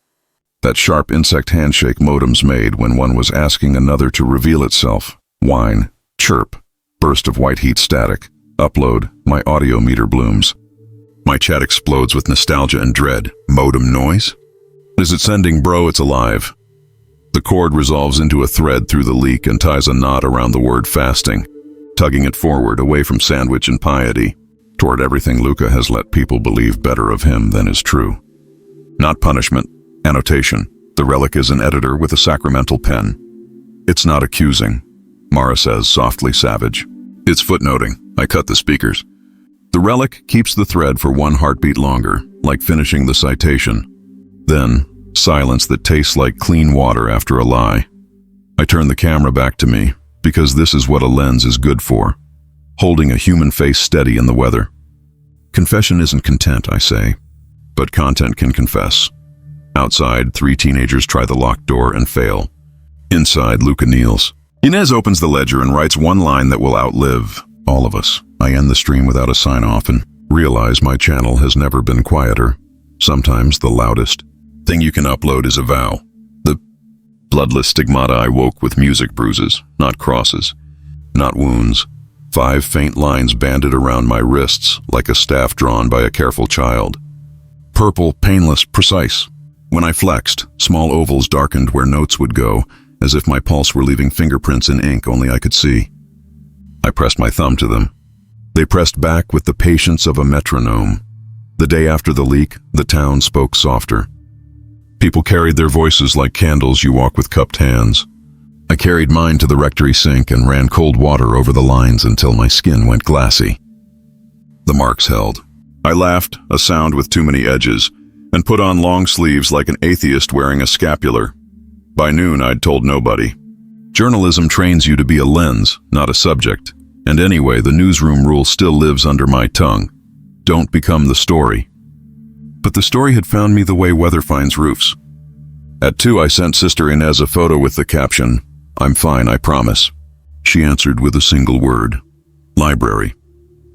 That sharp insect handshake modems made when one was asking another to reveal itself. Whine, chirp, burst of white heat static. Upload, my audio meter blooms. My chat explodes with nostalgia and dread. Modem noise? Is it sending, bro? It's alive. The cord resolves into a thread through the leak and ties a knot around the word fasting, tugging it forward away from sandwich and piety, toward everything Luca has let people believe better of him than is true. Not punishment, annotation. The relic is an editor with a sacramental pen. It's not accusing, Mara says, softly savage. It's footnoting. I cut the speakers. The relic keeps the thread for one heartbeat longer, like finishing the citation. Then, silence that tastes like clean water after a lie. I turn the camera back to me, because this is what a lens is good for. Holding a human face steady in the weather. Confession isn't content, I say, but content can confess. Outside, 3 teenagers try the locked door and fail. Inside, Luca kneels. Inez opens the ledger and writes one line that will outlive all of us. I end the stream without a sign-off and realize my channel has never been quieter. Sometimes the loudest thing you can upload is a vow. The bloodless stigmata I woke with music bruises, not crosses, not wounds. 5 faint lines banded around my wrists like a staff drawn by a careful child. Purple, painless, precise. When I flexed, small ovals darkened where notes would go, as if my pulse were leaving fingerprints in ink only I could see. I pressed my thumb to them. They pressed back with the patience of a metronome. The day after the leak, the town spoke softer. People carried their voices like candles you walk with cupped hands. I carried mine to the rectory sink and ran cold water over the lines until my skin went glassy. The marks held. I laughed, a sound with too many edges, and put on long sleeves like an atheist wearing a scapular. By noon, I'd told nobody. Journalism trains you to be a lens, not a subject. And anyway, the newsroom rule still lives under my tongue. Don't become the story. But the story had found me the way weather finds roofs. At 2, I sent Sister Inez a photo with the caption, "I'm fine, I promise." She answered with a single word, "Library."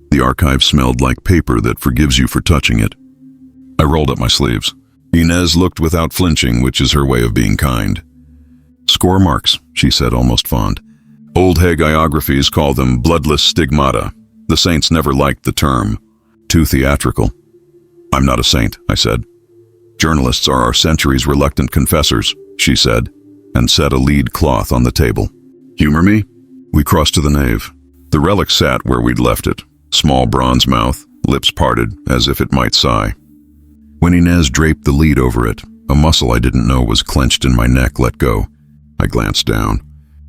The archive smelled like paper that forgives you for touching it. I rolled up my sleeves. Inez looked without flinching, which is her way of being kind. "Score marks," she said, almost fond. Old hagiographies call them bloodless stigmata. The saints never liked the term. Too theatrical. "I'm not a saint," I said. "Journalists are our century's reluctant confessors," she said, and set a lead cloth on the table. "Humor me?" We crossed to the nave. The relic sat where we'd left it, small bronze mouth, lips parted as if it might sigh. When Inez draped the lead over it, a muscle I didn't know was clenched in my neck let go. I glanced down.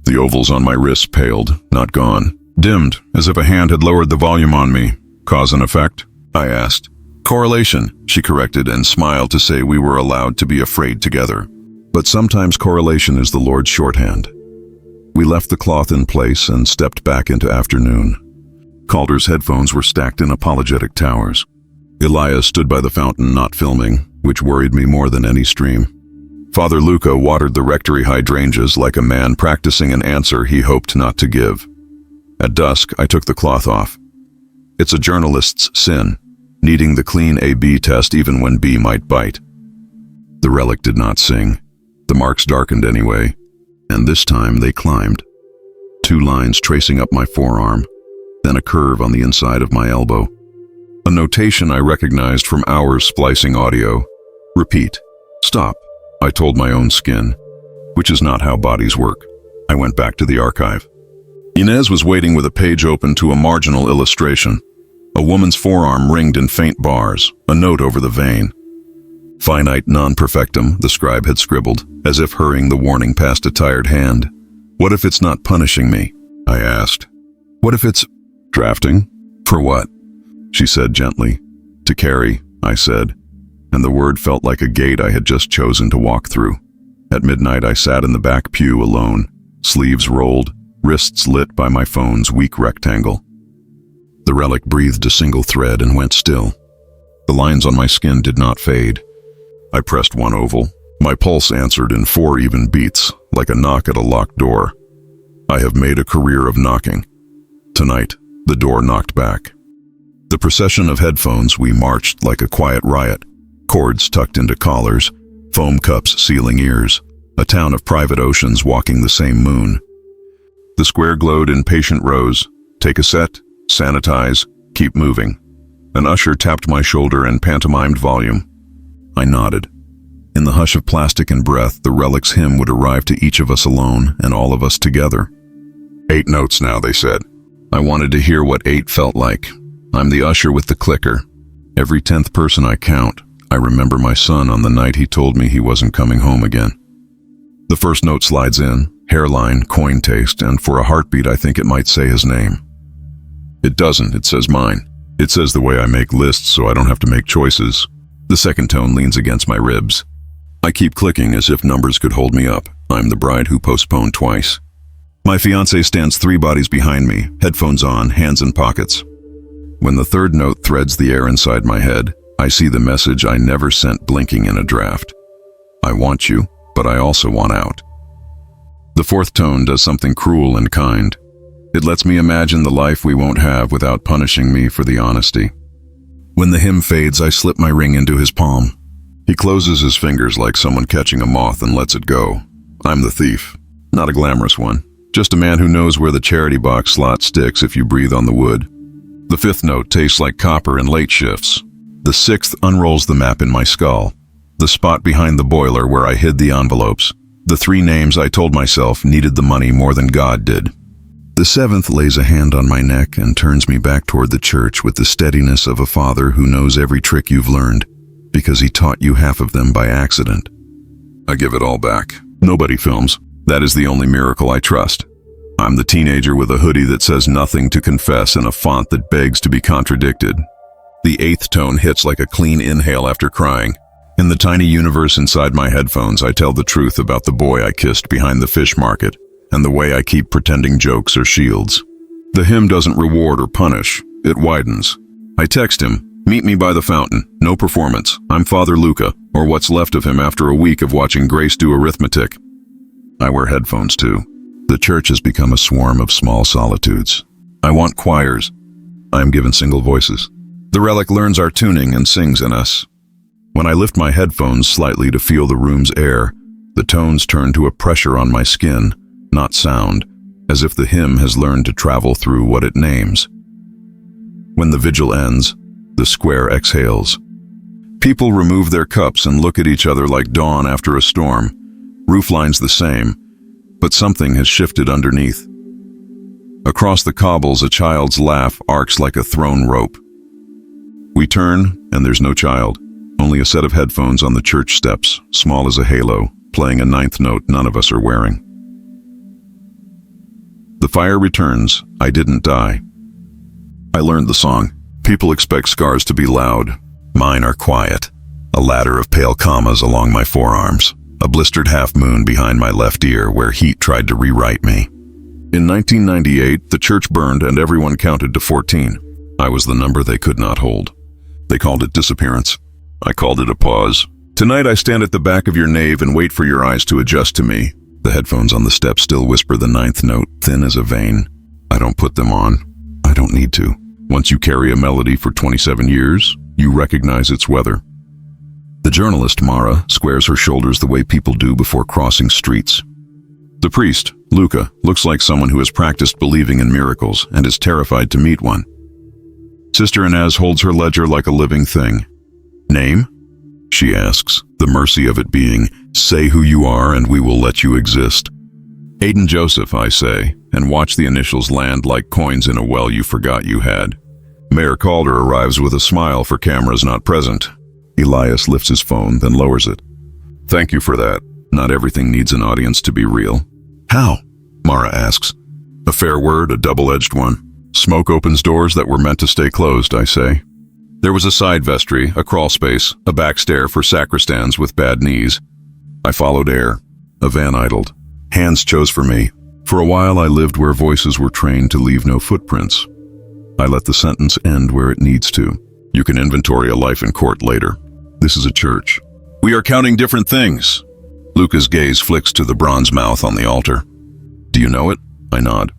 The ovals on my wrists paled, not gone. Dimmed, as if a hand had lowered the volume on me. "Cause and effect?" I asked. "Correlation," she corrected and smiled to say we were allowed to be afraid together. But sometimes correlation is the Lord's shorthand. We left the cloth in place and stepped back into afternoon. Calder's headphones were stacked in apologetic towers. Elias stood by the fountain not filming, which worried me more than any stream. Father Luca watered the rectory hydrangeas like a man practicing an answer he hoped not to give. At dusk, I took the cloth off. It's a journalist's sin, needing the clean A-B test even when B might bite. The relic did not sing. The marks darkened anyway, and this time they climbed. 2 lines tracing up my forearm, then a curve on the inside of my elbow. A notation I recognized from hours splicing audio. "Repeat. Stop," I told my own skin, which is not how bodies work. I went back to the archive. Inez was waiting with a page open to a marginal illustration. A woman's forearm ringed in faint bars, a note over the vein. Finite non perfectum, the scribe had scribbled, as if hurrying the warning past a tired hand. What if it's not punishing me? I asked. What if it's drafting? For what? She said gently. To carry, I said, and the word felt like a gate I had just chosen to walk through. At midnight I sat in the back pew alone, sleeves rolled, wrists lit by my phone's weak rectangle. The relic breathed a single thread and went still. The lines on my skin did not fade. I pressed one oval. My pulse answered in 4 even beats, like a knock at a locked door. I have made a career of knocking. Tonight, the door knocked back. The procession of headphones, we marched like a quiet riot, cords tucked into collars, foam cups sealing ears, a town of private oceans walking the same moon. The square glowed in patient rows. Take a set, sanitize, keep moving. An usher tapped my shoulder and pantomimed volume. I nodded. In the hush of plastic and breath, the relic's hymn would arrive to each of us alone and all of us together. 8 notes now, they said. I wanted to hear what 8 felt like. I'm the usher with the clicker. Every 10th person I count, I remember my son on the night he told me he wasn't coming home again. The first note slides in, hairline, coin taste, and for a heartbeat I think it might say his name. It doesn't, it says mine. It says the way I make lists so I don't have to make choices. The second tone leans against my ribs. I keep clicking as if numbers could hold me up. I'm the bride who postponed twice. My fiancé stands 3 bodies behind me, headphones on, hands in pockets. When the third note threads the air inside my head, I see the message I never sent blinking in a draft. I want you, but I also want out. The fourth tone does something cruel and kind. It lets me imagine the life we won't have without punishing me for the honesty. When the hymn fades, I slip my ring into his palm. He closes his fingers like someone catching a moth and lets it go. I'm the thief. Not a glamorous one. Just a man who knows where the charity box slot sticks if you breathe on the wood. The fifth note tastes like copper in late shifts. The sixth unrolls the map in my skull. The spot behind the boiler where I hid the envelopes. The 3 names I told myself needed the money more than God did. The seventh lays a hand on my neck and turns me back toward the church with the steadiness of a father who knows every trick you've learned, because he taught you half of them by accident. I give it all back. Nobody films. That is the only miracle I trust. I'm the teenager with a hoodie that says nothing to confess in a font that begs to be contradicted. The 8th tone hits like a clean inhale after crying. In the tiny universe inside my headphones, I tell the truth about the boy I kissed behind the fish market and the way I keep pretending jokes are shields. The hymn doesn't reward or punish. It widens. I text him, meet me by the fountain, no performance. I'm Father Luca, or what's left of him after a week of watching Grace do arithmetic. I wear headphones too. The church has become a swarm of small solitudes. I want choirs. I am given single voices. The relic learns our tuning and sings in us. When I lift my headphones slightly to feel the room's air, the tones turn to a pressure on my skin, not sound, as if the hymn has learned to travel through what it names. When the vigil ends, the square exhales. People remove their cups and look at each other like dawn after a storm. Roofline's the same, but something has shifted underneath. Across the cobbles, a child's laugh arcs like a thrown rope. We turn, and there's no child, only a set of headphones on the church steps, small as a halo, playing a 9th note none of us are wearing. The fire returns. I didn't die. I learned the song. People expect scars to be loud. Mine are quiet. A ladder of pale commas along my forearms. A blistered half-moon behind my left ear where heat tried to rewrite me. In 1998, the church burned and everyone counted to 14. I was the number they could not hold. They called it disappearance. I called it a pause. Tonight I stand at the back of your nave and wait for your eyes to adjust to me. The headphones on the step still whisper the 9th note, thin as a vein. I don't put them on. I don't need to. Once you carry a melody for 27 years, you recognize its weather. The journalist, Mara, squares her shoulders the way people do before crossing streets. The priest, Luca, looks like someone who has practiced believing in miracles and is terrified to meet one. Sister Inez holds her ledger like a living thing. Name? She asks, the mercy of it being, say who you are and we will let you exist. Aiden Joseph, I say, and watch the initials land like coins in a well you forgot you had. Mayor Calder arrives with a smile for cameras not present. Elias lifts his phone, then lowers it. Thank you for that. Not everything needs an audience to be real. How? Mara asks. A fair word, a double-edged one. Smoke opens doors that were meant to stay closed, I say. There was a side vestry, a crawl space, a back stair for sacristans with bad knees. I followed air. A van idled. Hands chose for me. For a while I lived where voices were trained to leave no footprints. I let the sentence end where it needs to. You can inventory a life in court later. This is a church. We are counting different things. Luca's gaze flicks to the bronze mouth on the altar. Do you know it? I nod.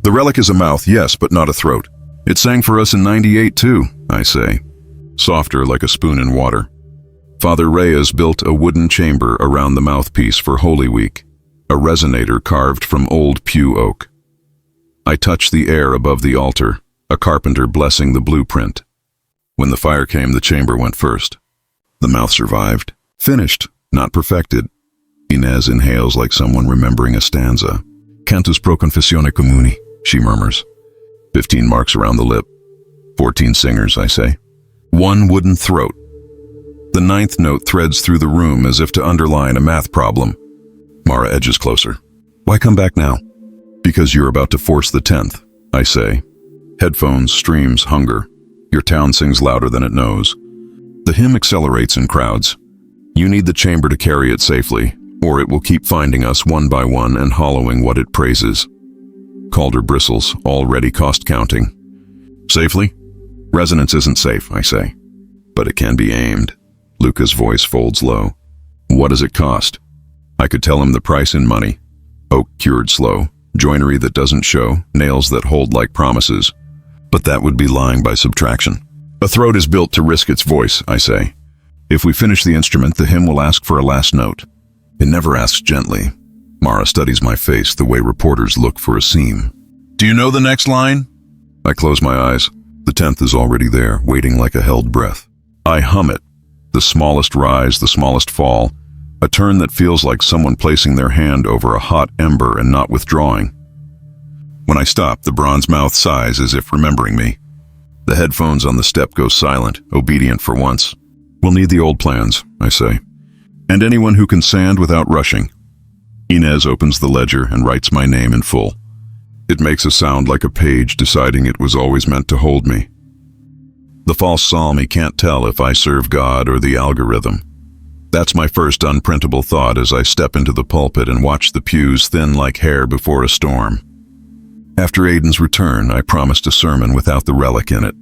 The relic is a mouth, yes, but not a throat. It sang for us in '98 too, I say. Softer like a spoon in water. Father Reyes built a wooden chamber around the mouthpiece for Holy Week, a resonator carved from old pew oak. I touch the air above the altar, a carpenter blessing the blueprint. When the fire came, the chamber went first. The mouth survived. Finished, not perfected. Inez inhales like someone remembering a stanza. Cantus pro confessione communi, she murmurs. 15 marks around the lip. 14 singers, I say. One wooden throat. The 9th note threads through the room as if to underline a math problem. Mara edges closer. Why come back now? Because you're about to force the 10th, I say. Headphones, streams, hunger. Your town sings louder than it knows. The hymn accelerates in crowds. You need the chamber to carry it safely, or it will keep finding us one by one and hollowing what it praises. Calder bristles, already cost-counting. Safely? Resonance isn't safe, I say. But it can be aimed. Luca's voice folds low. What does it cost? I could tell him the price in money. Oak cured slow, joinery that doesn't show, nails that hold like promises. But that would be lying by subtraction. A throat is built to risk its voice, I say. If we finish the instrument, the hymn will ask for a last note. It never asks gently. Mara studies my face the way reporters look for a seam. Do you know the next line? I close my eyes. The 10th is already there, waiting like a held breath. I hum it. The smallest rise, the smallest fall. A turn that feels like someone placing their hand over a hot ember and not withdrawing. When I stop, the bronze mouth sighs as if remembering me. The headphones on the step go silent, obedient for once. We'll need the old plans, I say. And anyone who can sand without rushing. Inez opens the ledger and writes my name in full. It makes a sound like a page deciding it was always meant to hold me. The false psalmy can't tell if I serve God or the algorithm. That's my first unprintable thought as I step into the pulpit and watch the pews thin like hair before a storm. After Aiden's return, I promised a sermon without the relic in it.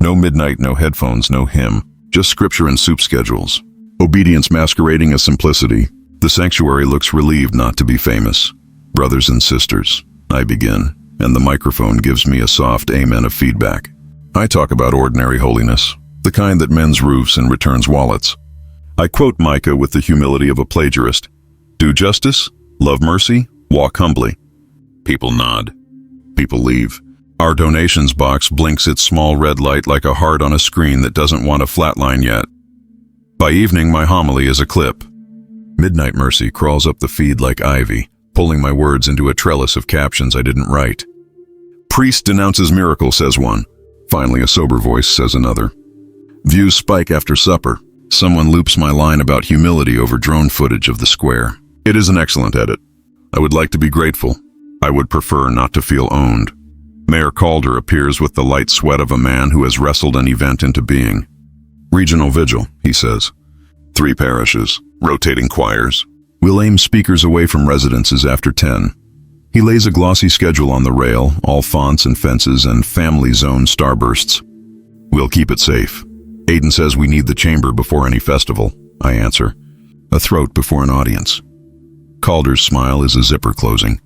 No midnight, no headphones, no hymn, just scripture and soup schedules. Obedience masquerading as simplicity. The sanctuary looks relieved not to be famous. Brothers and sisters, I begin, and the microphone gives me a soft amen of feedback. I talk about ordinary holiness, the kind that mends roofs and returns wallets. I quote Micah with the humility of a plagiarist. Do justice, love mercy, walk humbly. People nod. People leave. Our donations box blinks its small red light like a heart on a screen that doesn't want to flatline yet. By evening, my homily is a clip. Midnight Mercy crawls up the feed like ivy, pulling my words into a trellis of captions I didn't write. Priest denounces miracle, says one. Finally, a sober voice says another. Views spike after supper. Someone loops my line about humility over drone footage of the square. It is an excellent edit. I would like to be grateful. I would prefer not to feel owned. Mayor Calder appears with the light sweat of a man who has wrestled an event into being. Regional vigil, he says. 3 parishes, rotating choirs. We'll aim speakers away from residences after 10. He lays a glossy schedule on the rail, all fonts and fences and family zone starbursts. We'll keep it safe. Aiden says we need the chamber before any festival, I answer. A throat before an audience. Calder's smile is a zipper closing.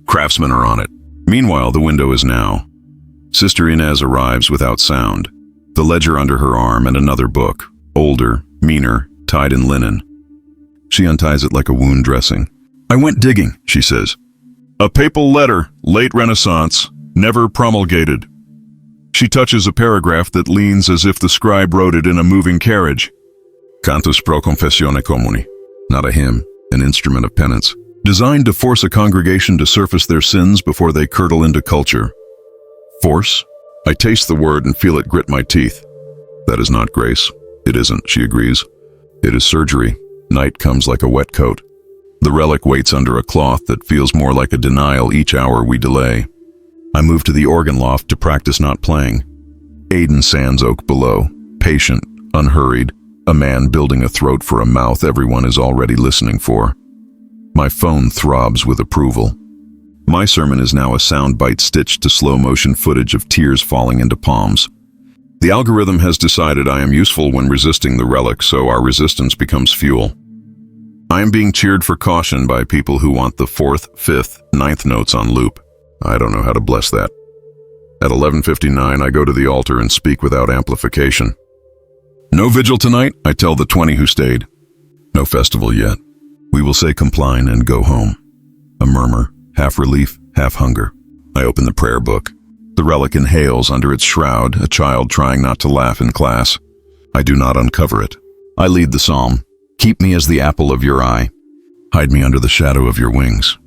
Craftsmen are on it. Meanwhile, the window is now. Sister Inez arrives without sound, the ledger under her arm and another book, older, meaner, tied in linen. She unties it like a wound dressing. I went digging, she says. A papal letter, late Renaissance, never promulgated. She touches a paragraph that leans as if the scribe wrote it in a moving carriage. Cantus pro confessione communi. Not a hymn, an instrument of penance. designed to force a congregation to surface their sins before they curdle into culture. Force? I taste the word and feel it grit my teeth. That is not grace. It isn't, she agrees. It is surgery. Night comes like a wet coat. The relic waits under a cloth that feels more like a denial each hour we delay. I move to the organ loft to practice not playing. Aiden sands oak below, patient, unhurried, a man building a throat for a mouth everyone is already listening for. My phone throbs with approval. My sermon is now a soundbite stitched to slow-motion footage of tears falling into palms. The algorithm has decided I am useful when resisting the relic, so our resistance becomes fuel. I am being cheered for caution by people who want the 4th, 5th, 9th notes on loop. I don't know how to bless that. At 11:59, I go to the altar and speak without amplification. No vigil tonight, I tell the 20 who stayed. No festival yet. We will say compline and go home. A murmur, half relief, half hunger. I open the prayer book. The relic inhales under its shroud, a child trying not to laugh in class. I do not uncover it. I lead the psalm. Keep me as the apple of your eye. Hide me under the shadow of your wings.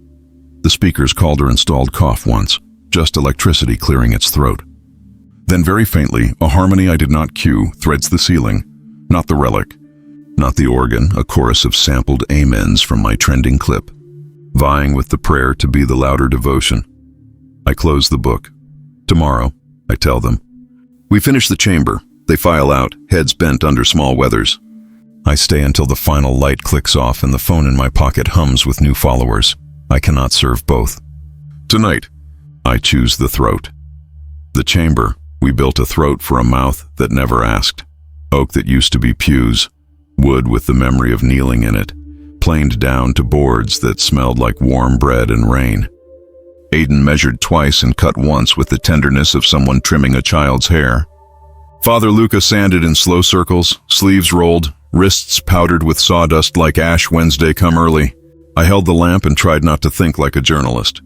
The speaker's Calder-installed cough once, just electricity clearing its throat. Then very faintly, a harmony I did not cue threads the ceiling, not the relic, not the organ, a chorus of sampled amens from my trending clip, vying with the prayer to be the louder devotion. I close the book. Tomorrow, I tell them. We finish the chamber. They file out, heads bent under small weathers. I stay until the final light clicks off and the phone in my pocket hums with new followers. I cannot serve both. Tonight, I choose the throat. The chamber, we built a throat for a mouth that never asked. Oak that used to be pews, wood with the memory of kneeling in it, planed down to boards that smelled like warm bread and rain. Aiden measured twice and cut once with the tenderness of someone trimming a child's hair. Father Luca sanded in slow circles, sleeves rolled, wrists powdered with sawdust like Ash Wednesday come early. I held the lamp and tried not to think like a journalist.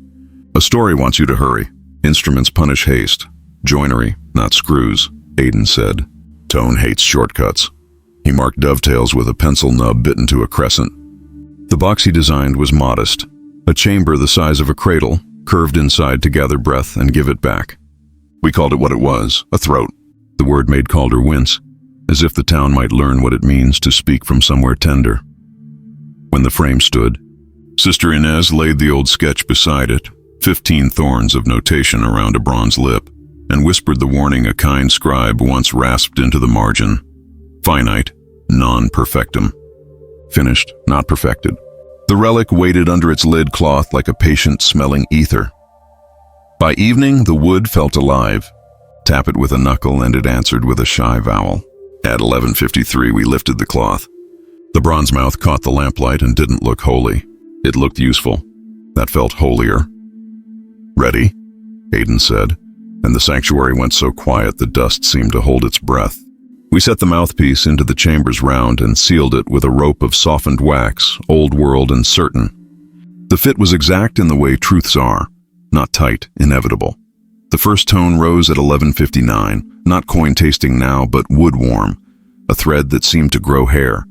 A story wants you to hurry. Instruments punish haste. Joinery, not screws, Aiden said. Tone hates shortcuts. He marked dovetails with a pencil nub bitten to a crescent. The box he designed was modest. A chamber the size of a cradle, curved inside to gather breath and give it back. We called it what it was, a throat. The word made Calder wince, as if the town might learn what it means to speak from somewhere tender. When the frame stood, Sister Inez laid the old sketch beside it, 15 thorns of notation around a bronze lip, and whispered the warning a kind scribe once rasped into the margin. Finite, non-perfectum. Finished, not perfected. The relic waited under its lid cloth like a patient-smelling ether. By evening, the wood felt alive. Tap it with a knuckle and it answered with a shy vowel. At 11:53, we lifted the cloth. The bronze mouth caught the lamplight and didn't look holy. It looked useful. That felt holier. Ready? Aiden said, and the sanctuary went so quiet the dust seemed to hold its breath. We set the mouthpiece into the chamber's round and sealed it with a rope of softened wax, old world and certain. The fit was exact in the way truths are, not tight, inevitable. The first tone rose at 11:59, not coin-tasting now, but wood-warm, a thread that seemed to grow hair.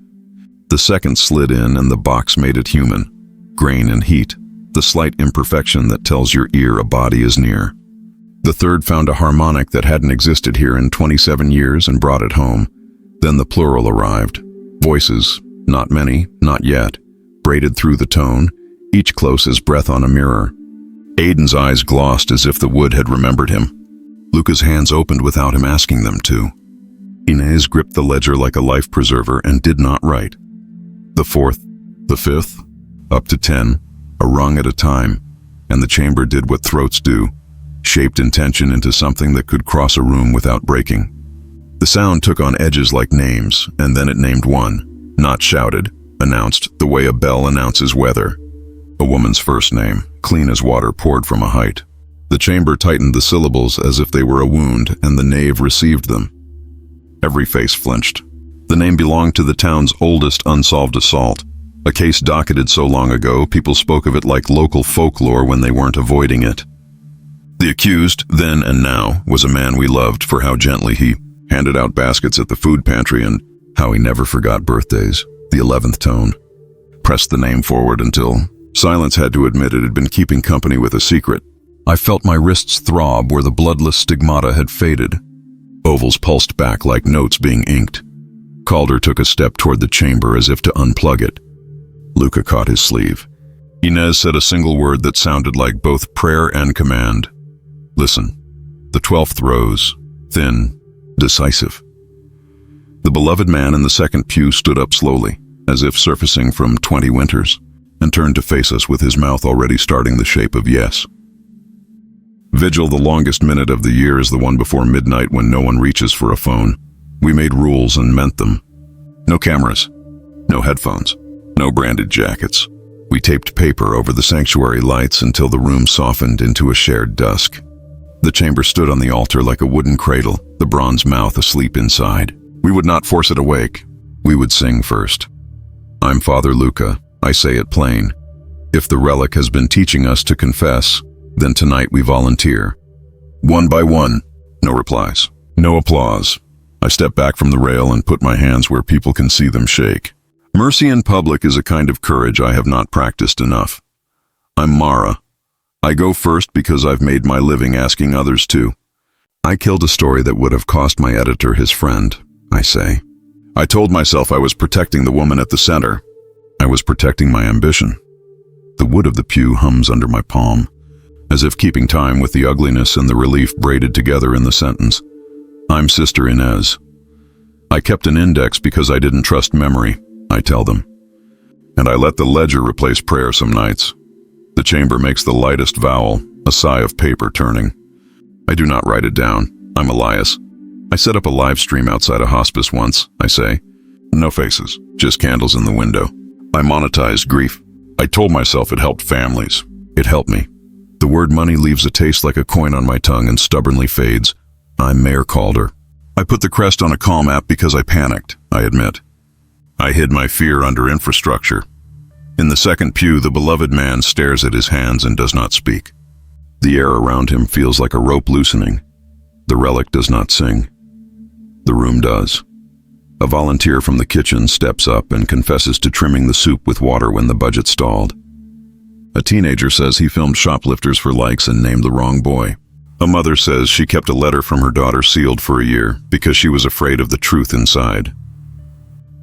The second slid in and the box made it human. Grain and heat, the slight imperfection that tells your ear a body is near. The third found a harmonic that hadn't existed here in 27 years and brought it home. Then the plural arrived. Voices, not many, not yet, braided through the tone, each close as breath on a mirror. Aiden's eyes glossed as if the wood had remembered him. Luca's hands opened without him asking them to. Inez gripped the ledger like a life preserver and did not write. The 4th, the 5th, up to 10, a rung at a time, and the chamber did what throats do, shaped intention into something that could cross a room without breaking. The sound took on edges like names, and then it named one, not shouted, announced the way a bell announces weather. A woman's first name, clean as water poured from a height. The chamber tightened the syllables as if they were a wound, and the nave received them. Every face flinched. The name belonged to the town's oldest unsolved assault, a case docketed so long ago people spoke of it like local folklore when they weren't avoiding it. The accused, then and now, was a man we loved for how gently he handed out baskets at the food pantry and how he never forgot birthdays. The 11th tone. Pressed the name forward until Silence had to admit it had been keeping company with a secret. I felt my wrists throb where the bloodless stigmata had faded. Ovals pulsed back like notes being inked. Calder took a step toward the chamber as if to unplug it. Luca caught his sleeve. Inez said a single word that sounded like both prayer and command. Listen. The 12th rose, thin, decisive. The beloved man in the second pew stood up slowly, as if surfacing from 20 winters, and turned to face us with his mouth already starting the shape of yes. Vigil, the longest minute of the year, is the one before midnight when no one reaches for a phone. We made rules and meant them. No cameras, no headphones, no branded jackets. We taped paper over the sanctuary lights until the room softened into a shared dusk. The chamber stood on the altar like a wooden cradle, the bronze mouth asleep inside. We would not force it awake. We would sing first. I'm Father Luca. I say it plain. If the relic has been teaching us to confess, then tonight we volunteer. One by one. No replies. No applause. I step back from the rail and put my hands where people can see them shake. Mercy in public is a kind of courage I have not practiced enough. I'm Mara. I go first because I've made my living asking others to. I killed a story that would have cost my editor his friend, I say. I told myself I was protecting the woman at the center. I was protecting my ambition. The wood of the pew hums under my palm, as if keeping time with the ugliness and the relief braided together in the sentence. I'm Sister Inez. I kept an index because I didn't trust memory, I tell them. And I let the ledger replace prayer some nights. The chamber makes the lightest vowel, a sigh of paper turning. I do not write it down. I'm Elias. I set up a live stream outside a hospice once, I say. No faces, just candles in the window. I monetized grief. I told myself it helped families. It helped me. The word money leaves a taste like a coin on my tongue and stubbornly fades. I'm Mayor Calder. I put the crest on a Calm app because I panicked, I admit. I hid my fear under infrastructure. In the second pew, the beloved man stares at his hands and does not speak. The air around him feels like a rope loosening. The relic does not sing. The room does. A volunteer from the kitchen steps up and confesses to trimming the soup with water when the budget stalled. A teenager says he filmed shoplifters for likes and named the wrong boy. A mother says she kept a letter from her daughter sealed for a year because she was afraid of the truth inside.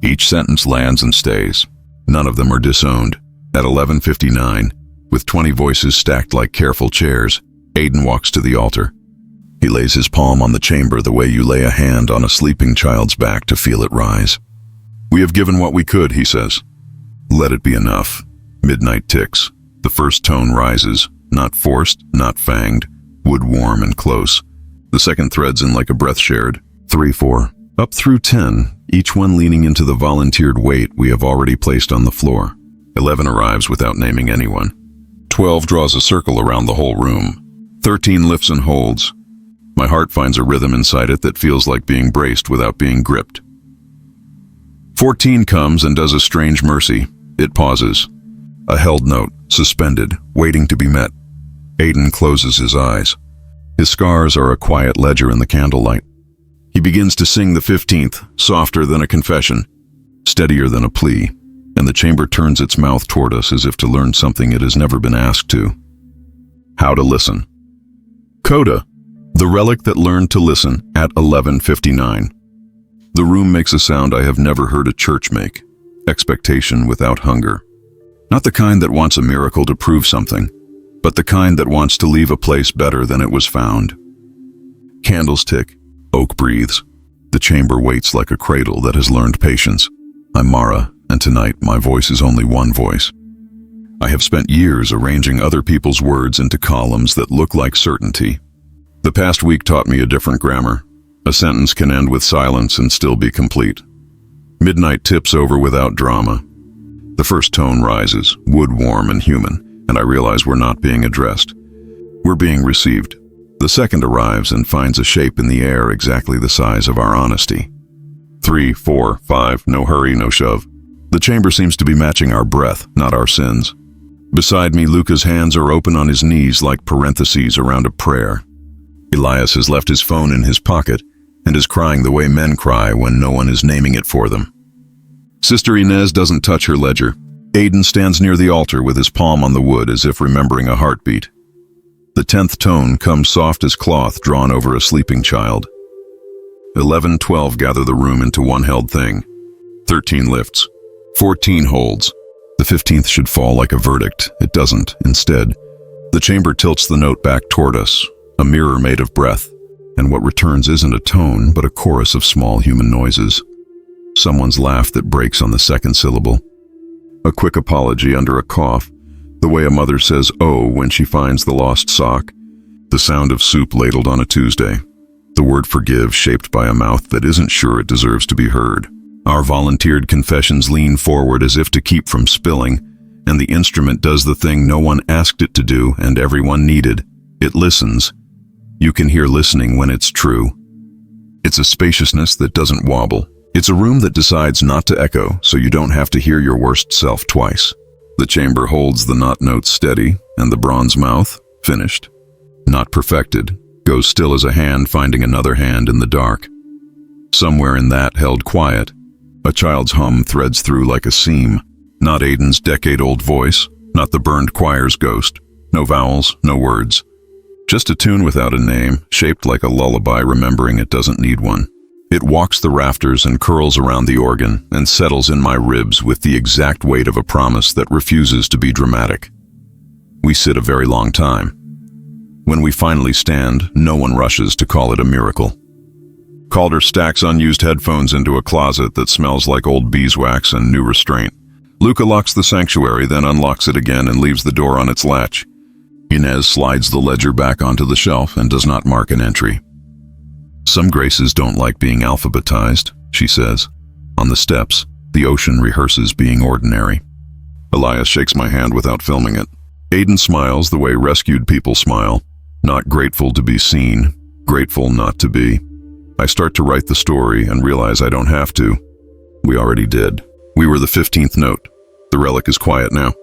Each sentence lands and stays. None of them are disowned. At 11:59, with 20 voices stacked like careful chairs, Aiden walks to the altar. He lays his palm on the chamber the way you lay a hand on a sleeping child's back to feel it rise. We have given what we could, he says. Let it be enough. Midnight ticks. The first tone rises, not forced, not fanged, wood warm and close. The second threads in like a breath shared. 3, 4, up through 10, each one leaning into the volunteered weight we have already placed on the floor. 11 arrives without naming anyone. 12 draws a circle around the whole room. 13 lifts and holds. My heart finds a rhythm inside it that feels like being braced without being gripped. 14 comes and does a strange mercy. It pauses. A held note, suspended, waiting to be met. Aiden closes his eyes. His scars are a quiet ledger in the candlelight. He begins to sing the 15th, softer than a confession, steadier than a plea, and the chamber turns its mouth toward us as if to learn something it has never been asked to. How to listen. Coda, the relic that learned to listen at 11:59. The room makes a sound I have never heard a church make. Expectation without hunger. Not the kind that wants a miracle to prove something, but the kind that wants to leave a place better than it was found. Candles tick. Oak breathes. The chamber waits like a cradle that has learned patience. I'm Mara, and tonight my voice is only one voice. I have spent years arranging other people's words into columns that look like certainty. The past week taught me a different grammar. A sentence can end with silence and still be complete. Midnight tips over without drama. The first tone rises, wood warm and human, and I realize we're not being addressed. We're being received. The second arrives and finds a shape in the air exactly the size of our honesty. 3, 4, 5, no hurry, no shove. The chamber seems to be matching our breath, not our sins. Beside me, Luca's hands are open on his knees like parentheses around a prayer. Elias has left his phone in his pocket and is crying the way men cry when no one is naming it for them. Sister Inez doesn't touch her ledger. Aidan stands near the altar with his palm on the wood as if remembering a heartbeat. The 10th tone comes soft as cloth drawn over a sleeping child. 11, 12 gather the room into one held thing. 13 lifts. 14 holds. The 15th should fall like a verdict. It doesn't. Instead, the chamber tilts the note back toward us, a mirror made of breath, and what returns isn't a tone, but a chorus of small human noises. Someone's laugh that breaks on the second syllable. A quick apology under a cough, the way a mother says "oh" when she finds the lost sock. The sound of soup ladled on a Tuesday. The word forgive shaped by a mouth that isn't sure it deserves to be heard. Our volunteered confessions lean forward as if to keep from spilling, and the instrument does the thing no one asked it to do and everyone needed. It listens. You can hear listening when it's true. It's a spaciousness that doesn't wobble. It's a room that decides not to echo, so you don't have to hear your worst self twice. The chamber holds the not notes steady, and the bronze mouth, finished, not perfected, goes still as a hand finding another hand in the dark. Somewhere in that held quiet, a child's hum threads through like a seam. Not Aidan's decade-old voice, not the burned choir's ghost. No vowels, no words. Just a tune without a name, shaped like a lullaby remembering it doesn't need one. It walks the rafters and curls around the organ and settles in my ribs with the exact weight of a promise that refuses to be dramatic. We sit a very long time. When we finally stand, no one rushes to call it a miracle. Calder stacks unused headphones into a closet that smells like old beeswax and new restraint. Luca locks the sanctuary, then unlocks it again and leaves the door on its latch. Inez slides the ledger back onto the shelf and does not mark an entry. Some graces don't like being alphabetized, she says. On the steps, the ocean rehearses being ordinary. Elias shakes my hand without filming it. Aidan smiles the way rescued people smile. Not grateful to be seen, grateful not to be. I start to write the story and realize I don't have to. We already did. We were the 15th note. The relic is quiet now.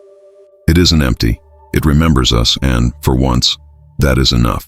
It isn't empty. It remembers us, and, for once, that is enough.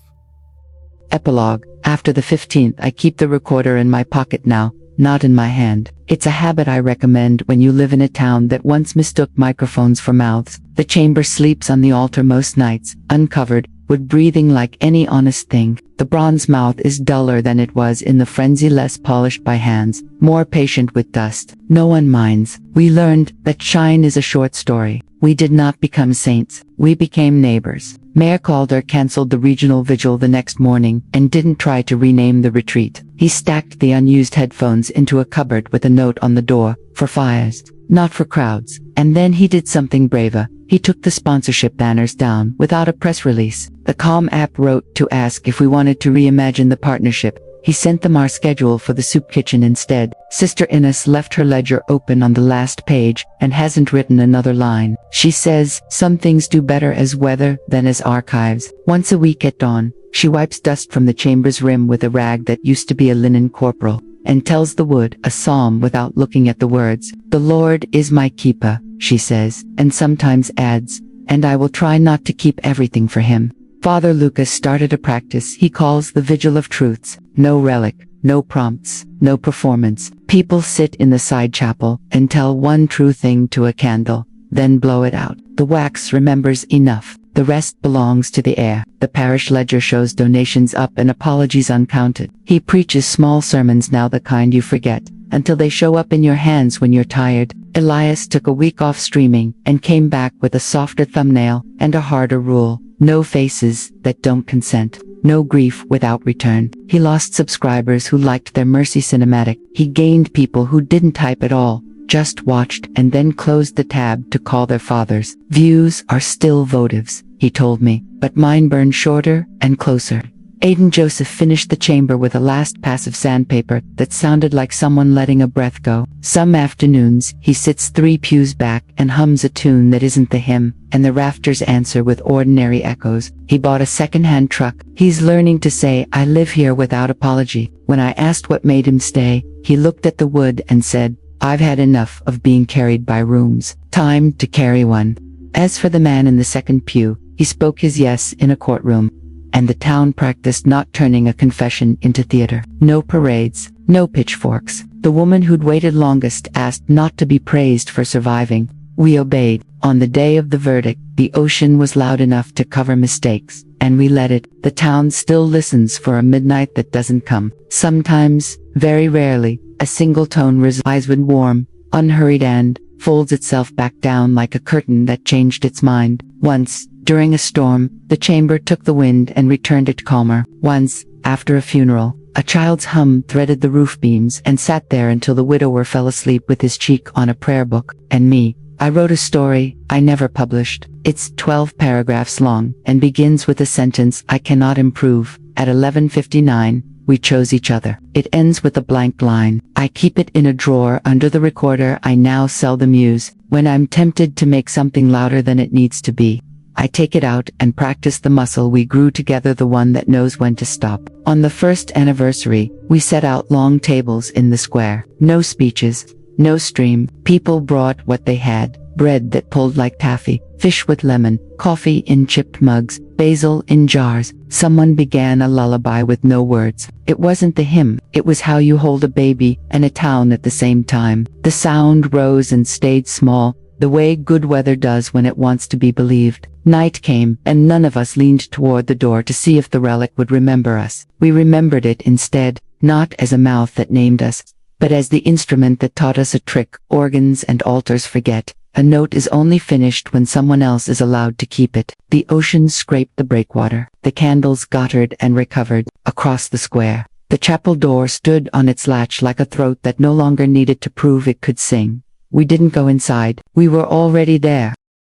Epilogue. After the 15th, I keep the recorder in my pocket now, not in my hand. It's a habit I recommend when you live in a town that once mistook microphones for mouths. The chamber sleeps on the altar most nights, uncovered, wood breathing like any honest thing. The bronze mouth is duller than it was in the frenzy, less polished by hands, more patient with dust. No one minds. We learned that shine is a short story. We did not become saints. We became neighbors. Mayor Calder canceled the regional vigil the next morning and didn't try to rename the retreat. He stacked the unused headphones into a cupboard with a note on the door, for fires, not for crowds. And then he did something braver. He took the sponsorship banners down without a press release. The Com app wrote to ask if we wanted to reimagine the partnership. He sent them our schedule for the soup kitchen instead. Sister Ines left her ledger open on the last page and hasn't written another line. She says some things do better as weather than as archives. Once a week at dawn, she wipes dust from the chamber's rim with a rag that used to be a linen corporal and tells the wood a psalm without looking at the words. The Lord is my keeper, she says, and sometimes adds, and I will try not to keep everything for him. Father Lucas started a practice he calls the Vigil of Truths. No relic, no prompts, no performance. People sit in the side chapel and tell one true thing to a candle, then blow it out. The wax remembers enough. The rest belongs to the air. The parish ledger shows donations up and apologies uncounted. He preaches small sermons now, the kind you forget, until they show up in your hands when you're tired. Elias took a week off streaming and came back with a softer thumbnail and a harder rule. No faces that don't consent. No grief without return. He lost subscribers who liked their Mercy cinematic. He gained people who didn't type at all, just watched and then closed the tab to call their fathers. Views are still votives, he told me, but mine burn shorter and closer. Aidan Joseph finished the chamber with a last pass of sandpaper that sounded like someone letting a breath go. Some afternoons, he sits 3 pews back and hums a tune that isn't the hymn, and the rafters answer with ordinary echoes. He bought a second-hand truck. He's learning to say, I live here without apology. When I asked what made him stay, he looked at the wood and said, I've had enough of being carried by rooms. Time to carry one. As for the man in the second pew, he spoke his yes in a courtroom. And the town practiced not turning a confession into theater. No parades, no pitchforks. The woman who'd waited longest asked not to be praised for surviving, We obeyed. On the day of the verdict, the ocean was loud enough to cover mistakes, and we let it. The town still listens for a midnight that doesn't come. Sometimes, very rarely, a single tone resides when warm, unhurried and folds itself back down like a curtain that changed its mind. Once, during a storm, the chamber took the wind and returned it calmer. Once, after a funeral, a child's hum threaded the roof beams and sat there until the widower fell asleep with his cheek on a prayer book. And me, I wrote a story I never published. It's 12 paragraphs long and begins with a sentence I cannot improve. At 11:59, we chose each other. It ends with a blank line. I keep it in a drawer under the recorder I now seldom use. When I'm tempted to make something louder than it needs to be, I take it out and practice the muscle we grew together, the one that knows when to stop. On the first anniversary, we set out long tables in the square. No speeches, no stream. People brought what they had: bread that pulled like taffy, fish with lemon, coffee in chipped mugs, basil in jars. Someone began a lullaby with no words. It wasn't the hymn, it was how you hold a baby and a town at the same time. The sound rose and stayed small, the way good weather does when it wants to be believed. Night came, and none of us leaned toward the door to see if the relic would remember us. We remembered it instead, not as a mouth that named us, but as the instrument that taught us a trick organs and altars forget. A note is only finished when someone else is allowed to keep it. The ocean scraped the breakwater. The candles guttered and recovered. Across the square, the chapel door stood on its latch like a throat that no longer needed to prove it could sing. We didn't go inside. We were already there.